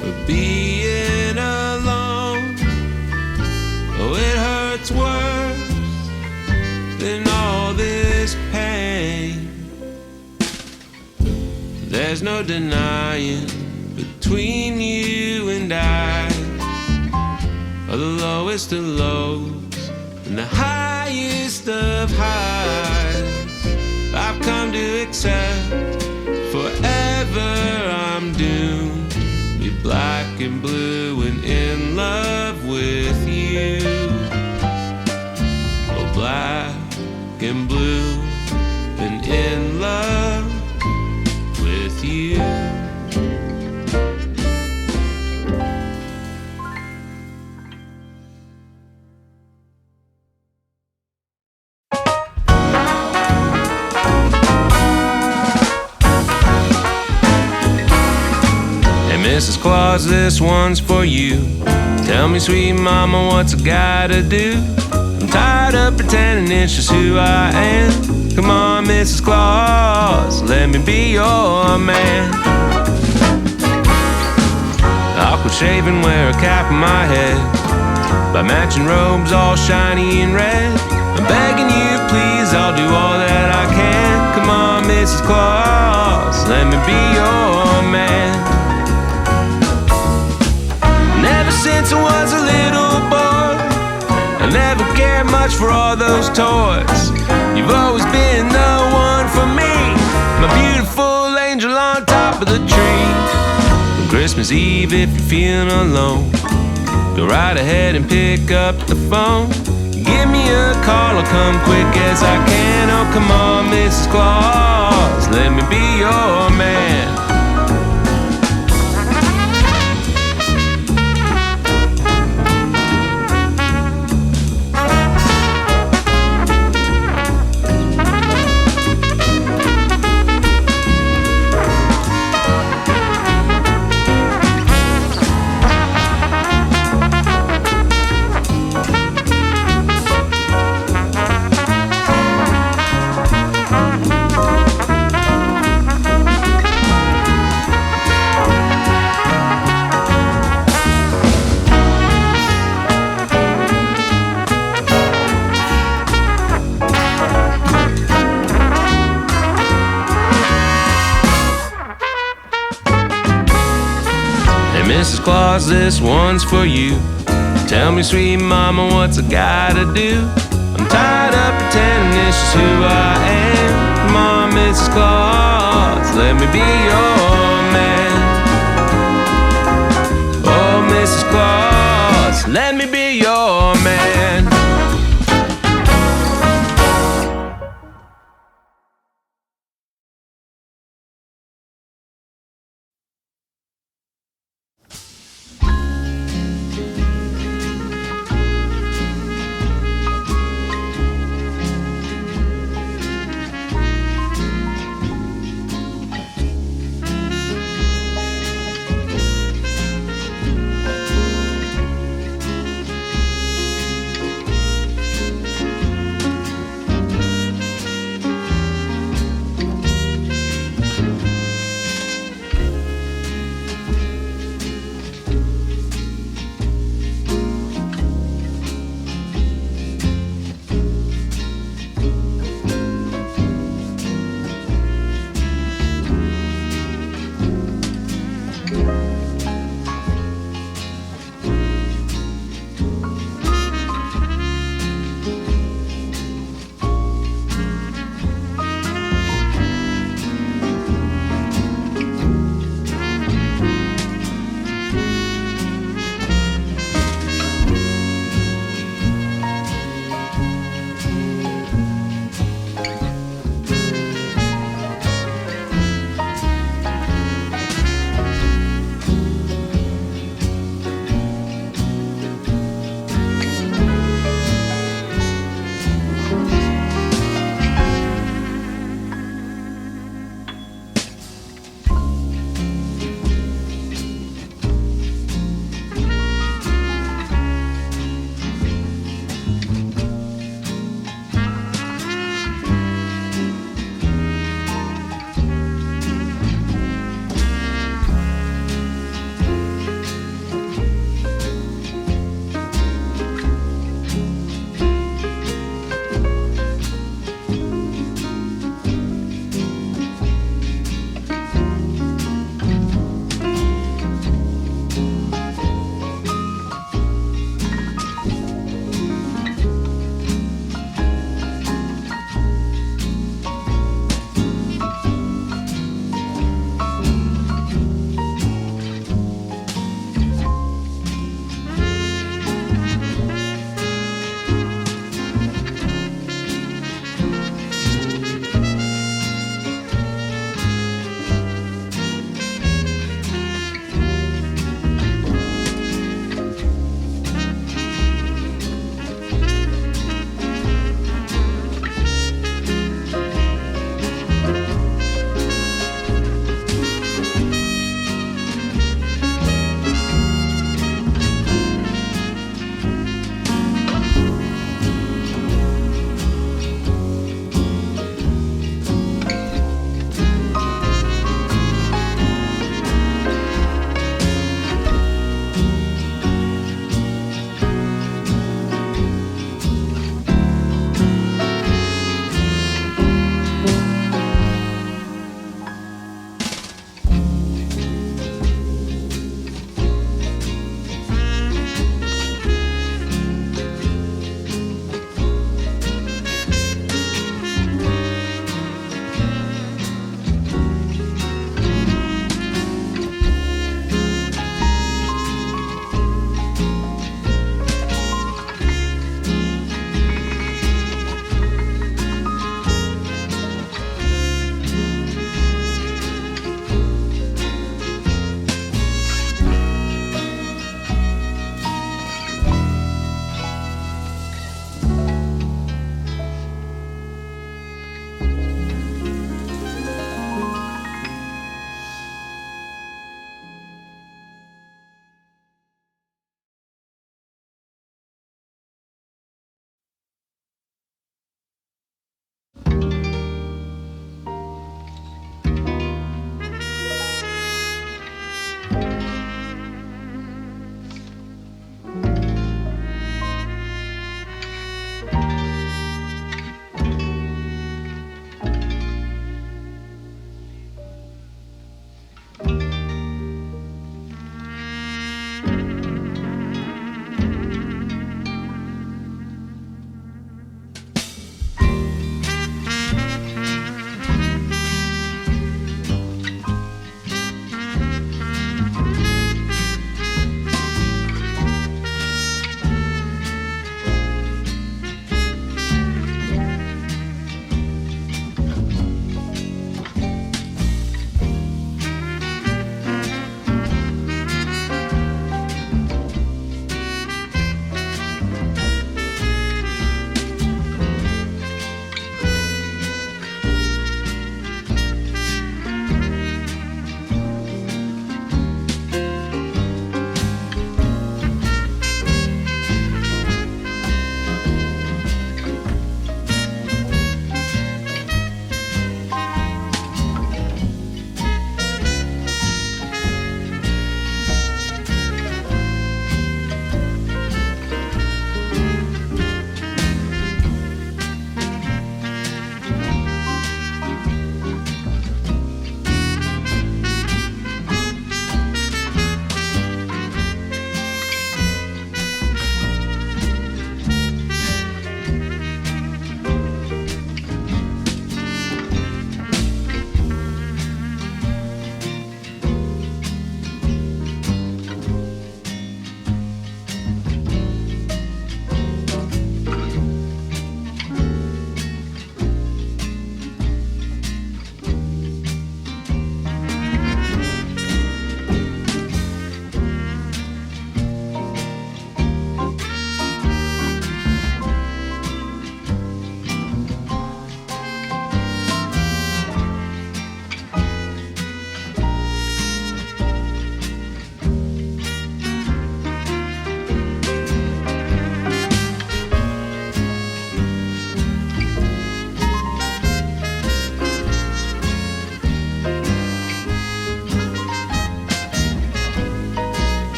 but being alone, oh, it hurts worse than all this pain. There's no denying between you and I are the lowest of lows and the highest of highs. I've come to accept forever I'm doomed to be black and blue and in love with you. Oh, black and blue and in love with you. Mrs. Claus, this one's for you. Tell me, sweet mama, what's a guy to do? I'm tired of pretending it's just who I am. Come on, Mrs. Claus, let me be your man. I'll quit shaving, wear a cap on my head, buy matching robes all shiny and red. I'm begging you, please, I'll do all that I can. Come on, Mrs. Claus, let me be your man. Ever since I was a little boy, I never cared much for all those toys. You've always been the one for me, my beautiful angel on top of the tree. On Christmas Eve, if you're feeling alone, go right ahead and pick up the phone. Give me a call, I'll come quick as I can. Oh, come on, Mrs. Claus, let me be your man. Mrs. Claus, this one's for you. Tell me, sweet mama, what's a guy to do? I'm tired of pretending it's just who I am. Come on, Mrs. Claus, let me be your man. Oh, Mrs. Claus, let me be your man.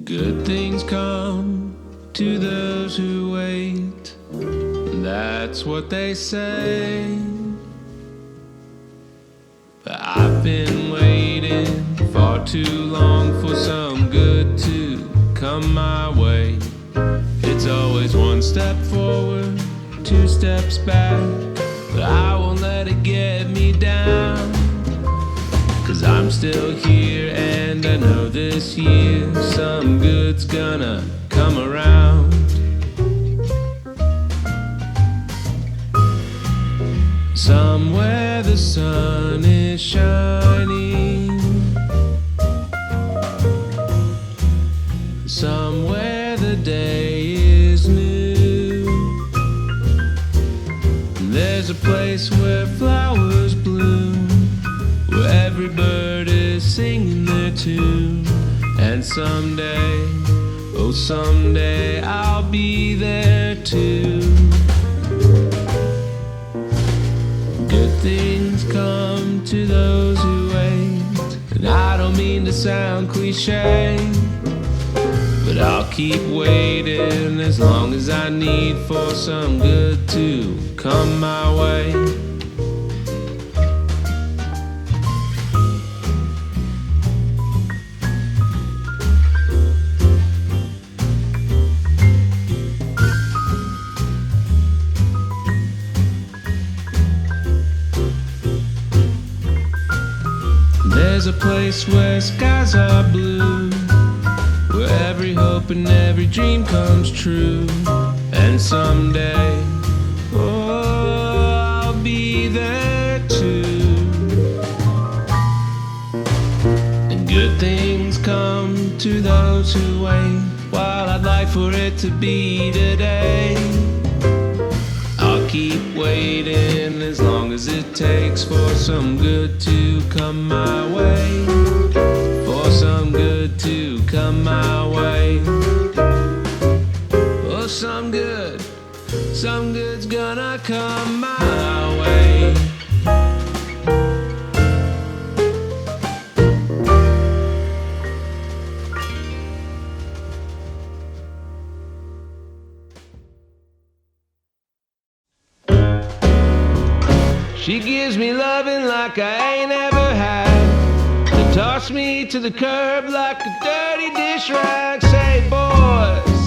Good things come to those who wait. That's what they say. But I've been waiting far too long for some good to come my way. It's always one step forward, two steps back, but I won't let it get me down. 'Cause I'm still here and I know this year some good's gonna come around. Somewhere the sun is shining, somewhere the day is new. There's a place where flowers bloom, where every bird is singing their tune. And someday, oh someday I'll be there too. Good things come to those who wait. And I don't mean to sound cliche, but I'll keep waiting as long as I need for some good to come my way. There's a place where skies are blue, where every hope and every dream comes true. And someday, oh, I'll be there too. And good things come to those who wait, while I'd like for it to be today. I'll keep waiting as long as it takes for some good to come my way. For some good to come my way. Oh, some good's gonna come my way. She gives me loving like I ain't ever had, and toss me to the curb like a dirty dish rag. Say, boys,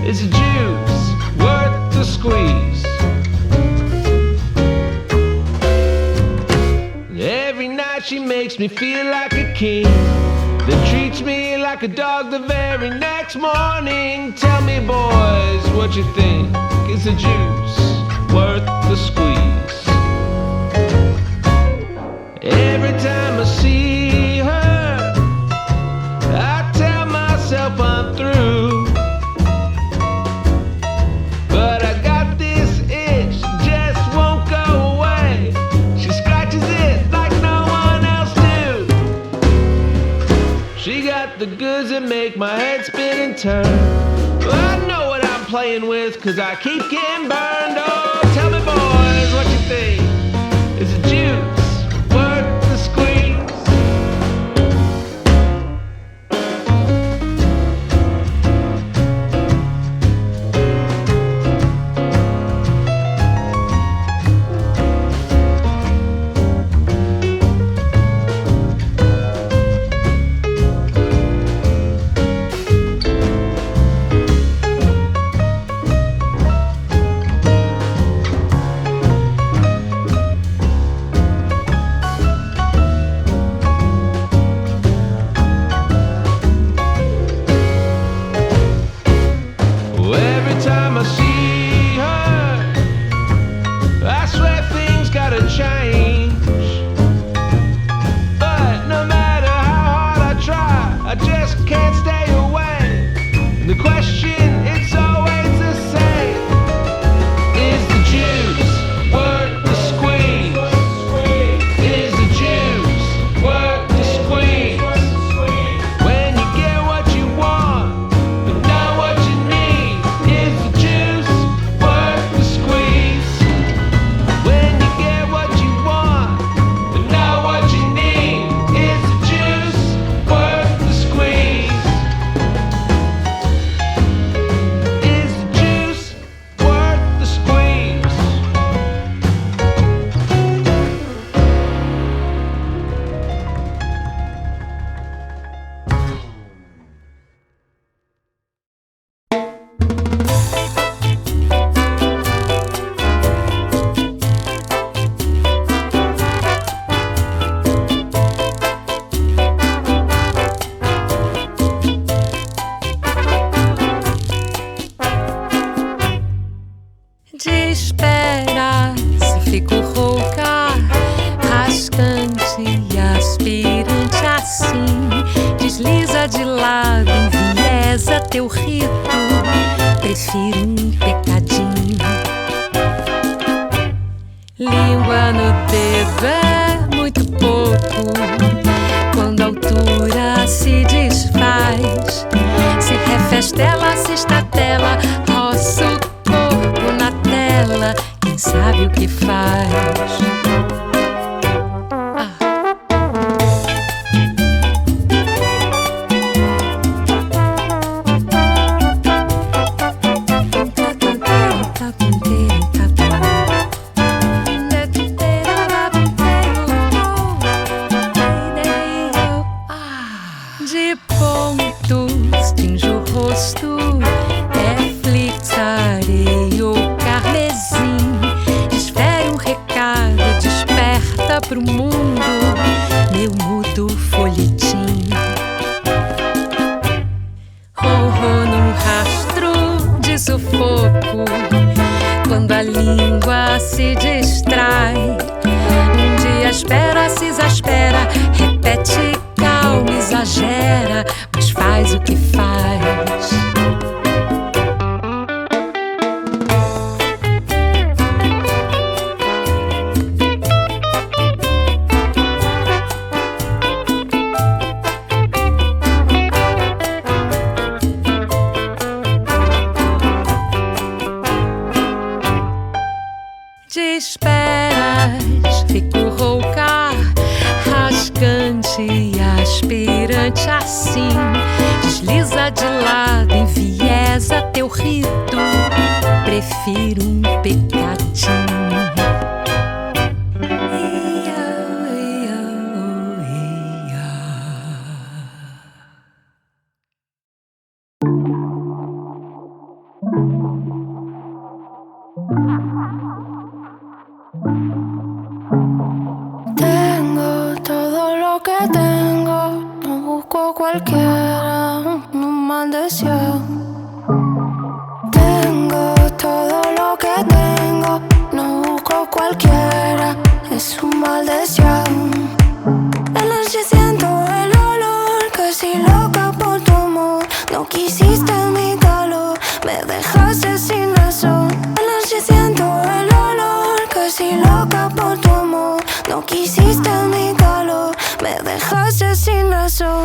is the juice worth the squeeze? And every night she makes me feel like a king, then treats me like a dog the very next morning. Tell me, boys, what you think? Is the juice worth the squeeze? Every time I see her, I tell myself I'm through. But I got this itch, just won't go away. She scratches it like no one else do. She got the goods that make my head spin and turn. Well, I know what I'm playing with, 'cause I keep getting burned. Oh, tell me, boys, what you think? Is the juice worth the squeeze? espera, se fico rouca, rascante e aspirante assim, desliza de lado, enviesa teu rito, prefiro um pecadinho. Língua no dedo é muito pouco, quando a altura se desfaz, se refestela, se estatela, roça o corpo na tela, quem sabe o que faz. De pontos tinjo o rosto, Netflix, areia ou carmesim, esfere um recado, desperta pro mundo meu mudo folhetim. Ronro num rastro de sufoco, quando a língua se distrai, um dia espera, se exaspera, repete, calma, exagera, mas faz o que faz. De esperas, fico rouca, rascante e aspirante assim, desliza de lado, enviesa teu rito, prefiro um pecadinho. Tengo todo lo que tengo, no busco cualquiera, no maldición. Tengo todo lo que tengo, no busco cualquiera, es su maldición. En la noche siento el olor, casi loca por tu amor. No quisiste mi calor, me dejaste sin razón. En la noche siento el olor, casi loca por tu amor. No quisiste mi calor, me dejaste sin razón.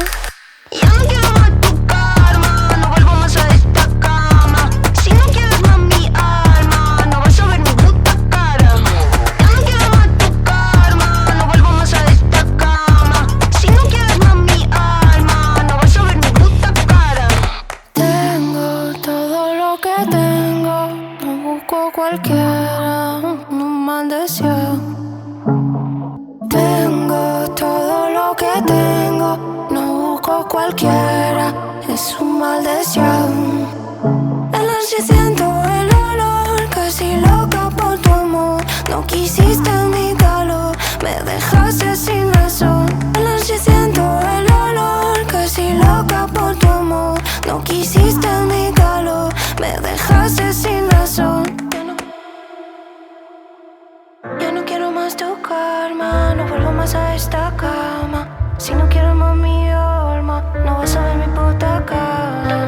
Ya no quiero más tu karma, no vuelvo más a esta cama. Si no quieres más mi alma, no vas a ver mi puta cara. Ya no quiero más tu karma, no vuelvo más a esta cama. Si no quieres más mi alma, no vas a ver mi puta cara. Tengo todo lo que tengo, no busco cualquiera, no maldición. Tengo todo lo que tengo, no busco cualquiera, es su maldición. En la noche siento el olor, casi loca por tu amor. No quisiste mi calor, me dejaste sin razón. En la noche siento el olor, casi loca por tu amor. No quisiste mi calor, me dejaste sin razón. Ya no quiero más tu karma, no vuelvo más a esta cama. Si no quiero más mi alma, no vas a ver mi puta cara.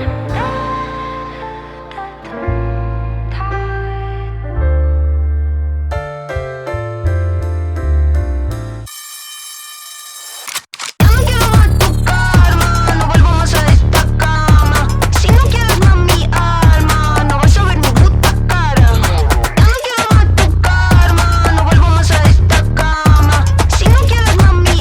Ya no quiero más tu karma, no vuelvo más a esta cama. Si no quieres más mi alma, no vas a ver mi puta cara. Ya no quiero más tu karma, no vuelvo más a esta cama. Si no quieres más mi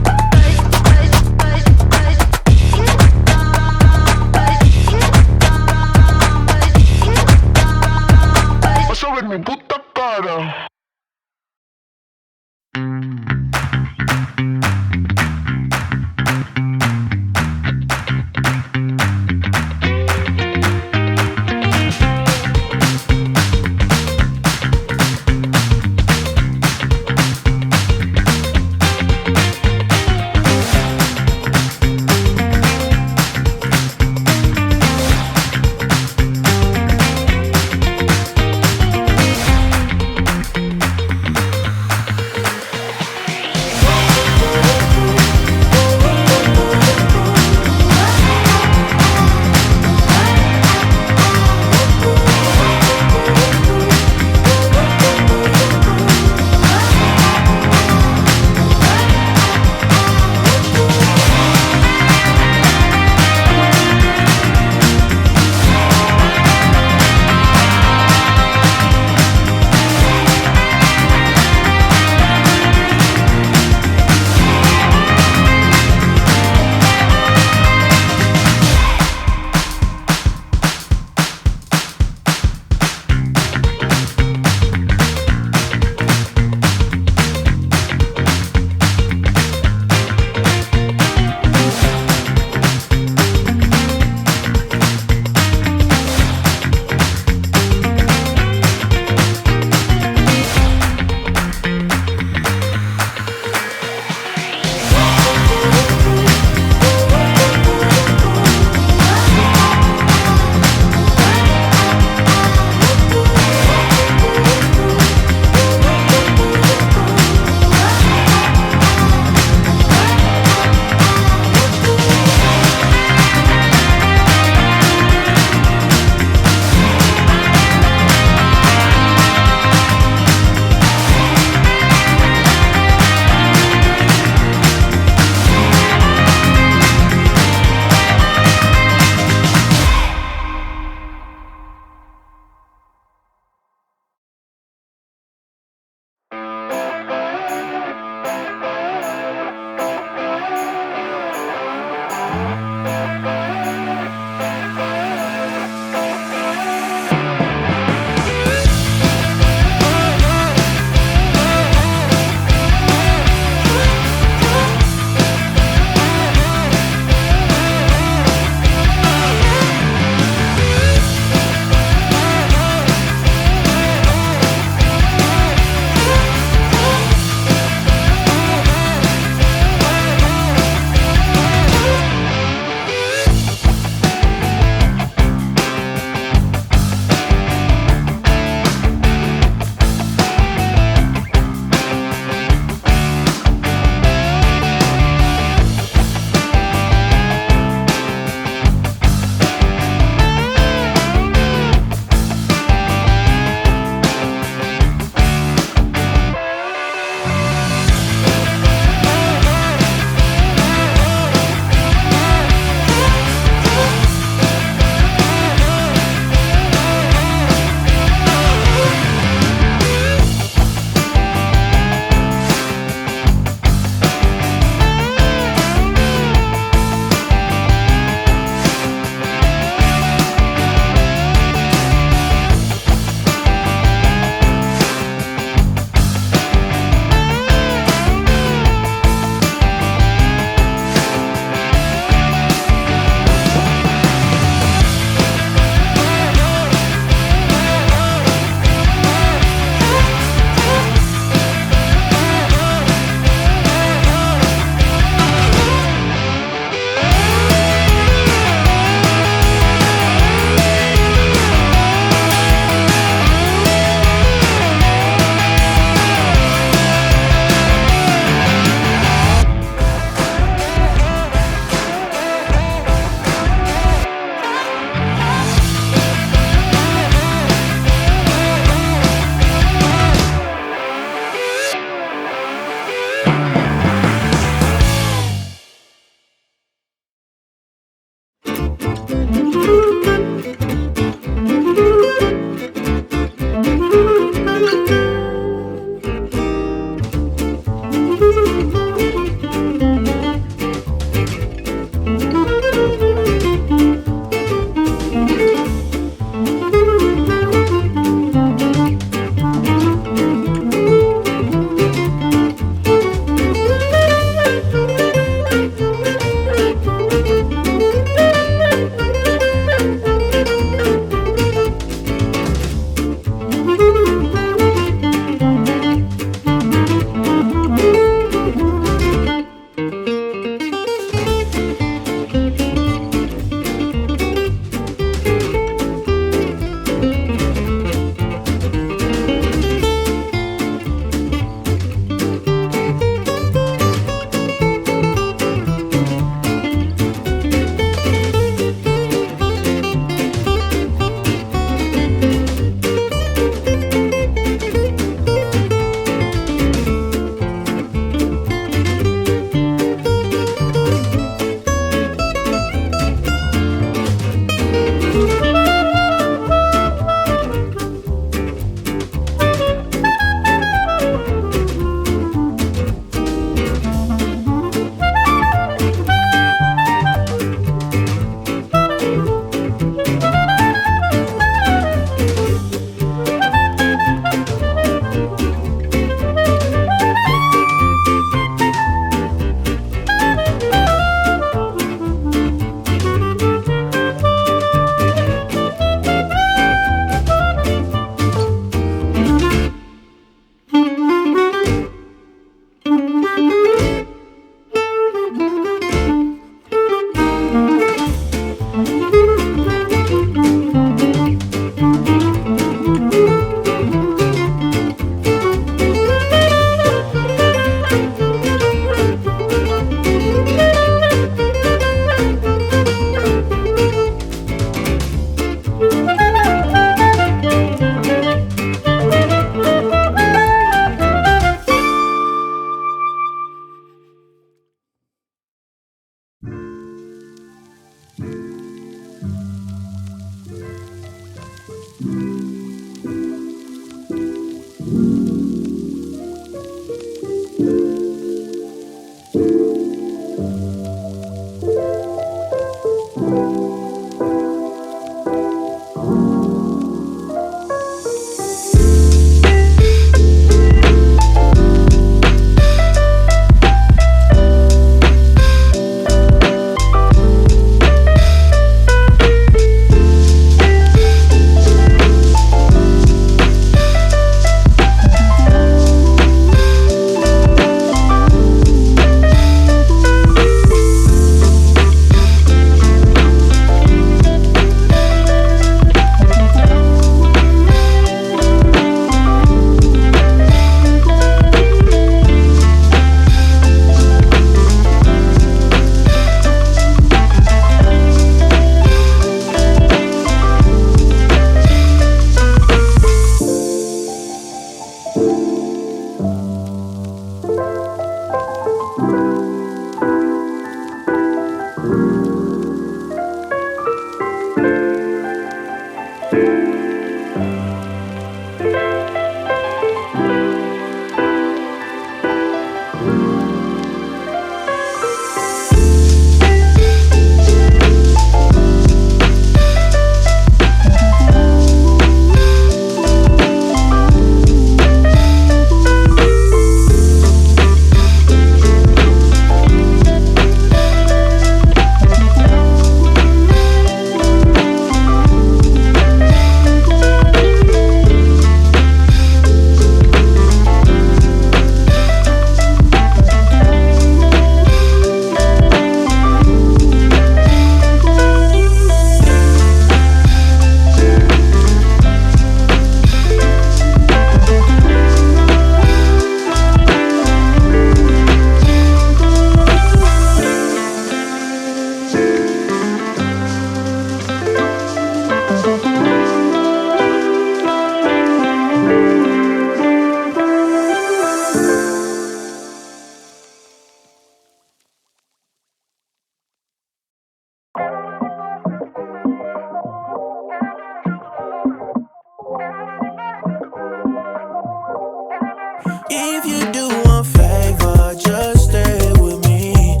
If you do one favor, just stay with me.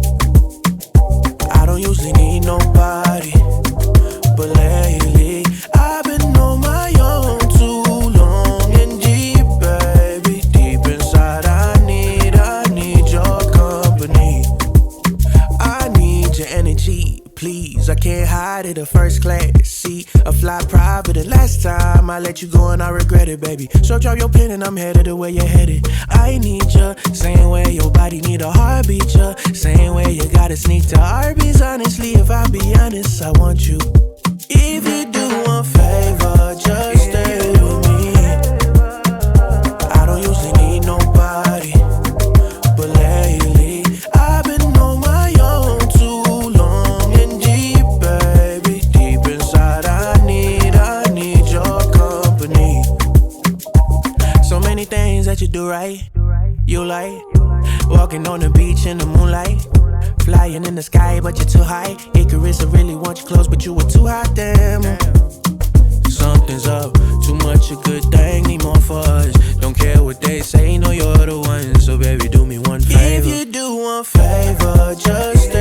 I don't usually need nobody, but lately I've been on my own too long and deep, baby. Deep inside, I need your company. I need your energy, please. I can't hide it, a first class seat, a fly private. And last time I let you go and I regret it, baby. So drop your pen and I'm headed the way you're headed. I need you, same way your body need a heartbeat, ya. Same way you gotta sneak to Arby's. Honestly, if I be honest, I want you. If you do one favor, just stay with me. I don't usually need nobody, but lately I've been on my own too long and deep, baby. Deep inside, I need your company. So many things that you do right, you like walking on the beach in the moonlight, flying in the sky but you're too high. Icarus, I really want you close but you were too hot, damn. Something's up, too much a good thing, need more for us. Don't care what they say, know you're the one. So baby, do me one favor. If you do one favor, just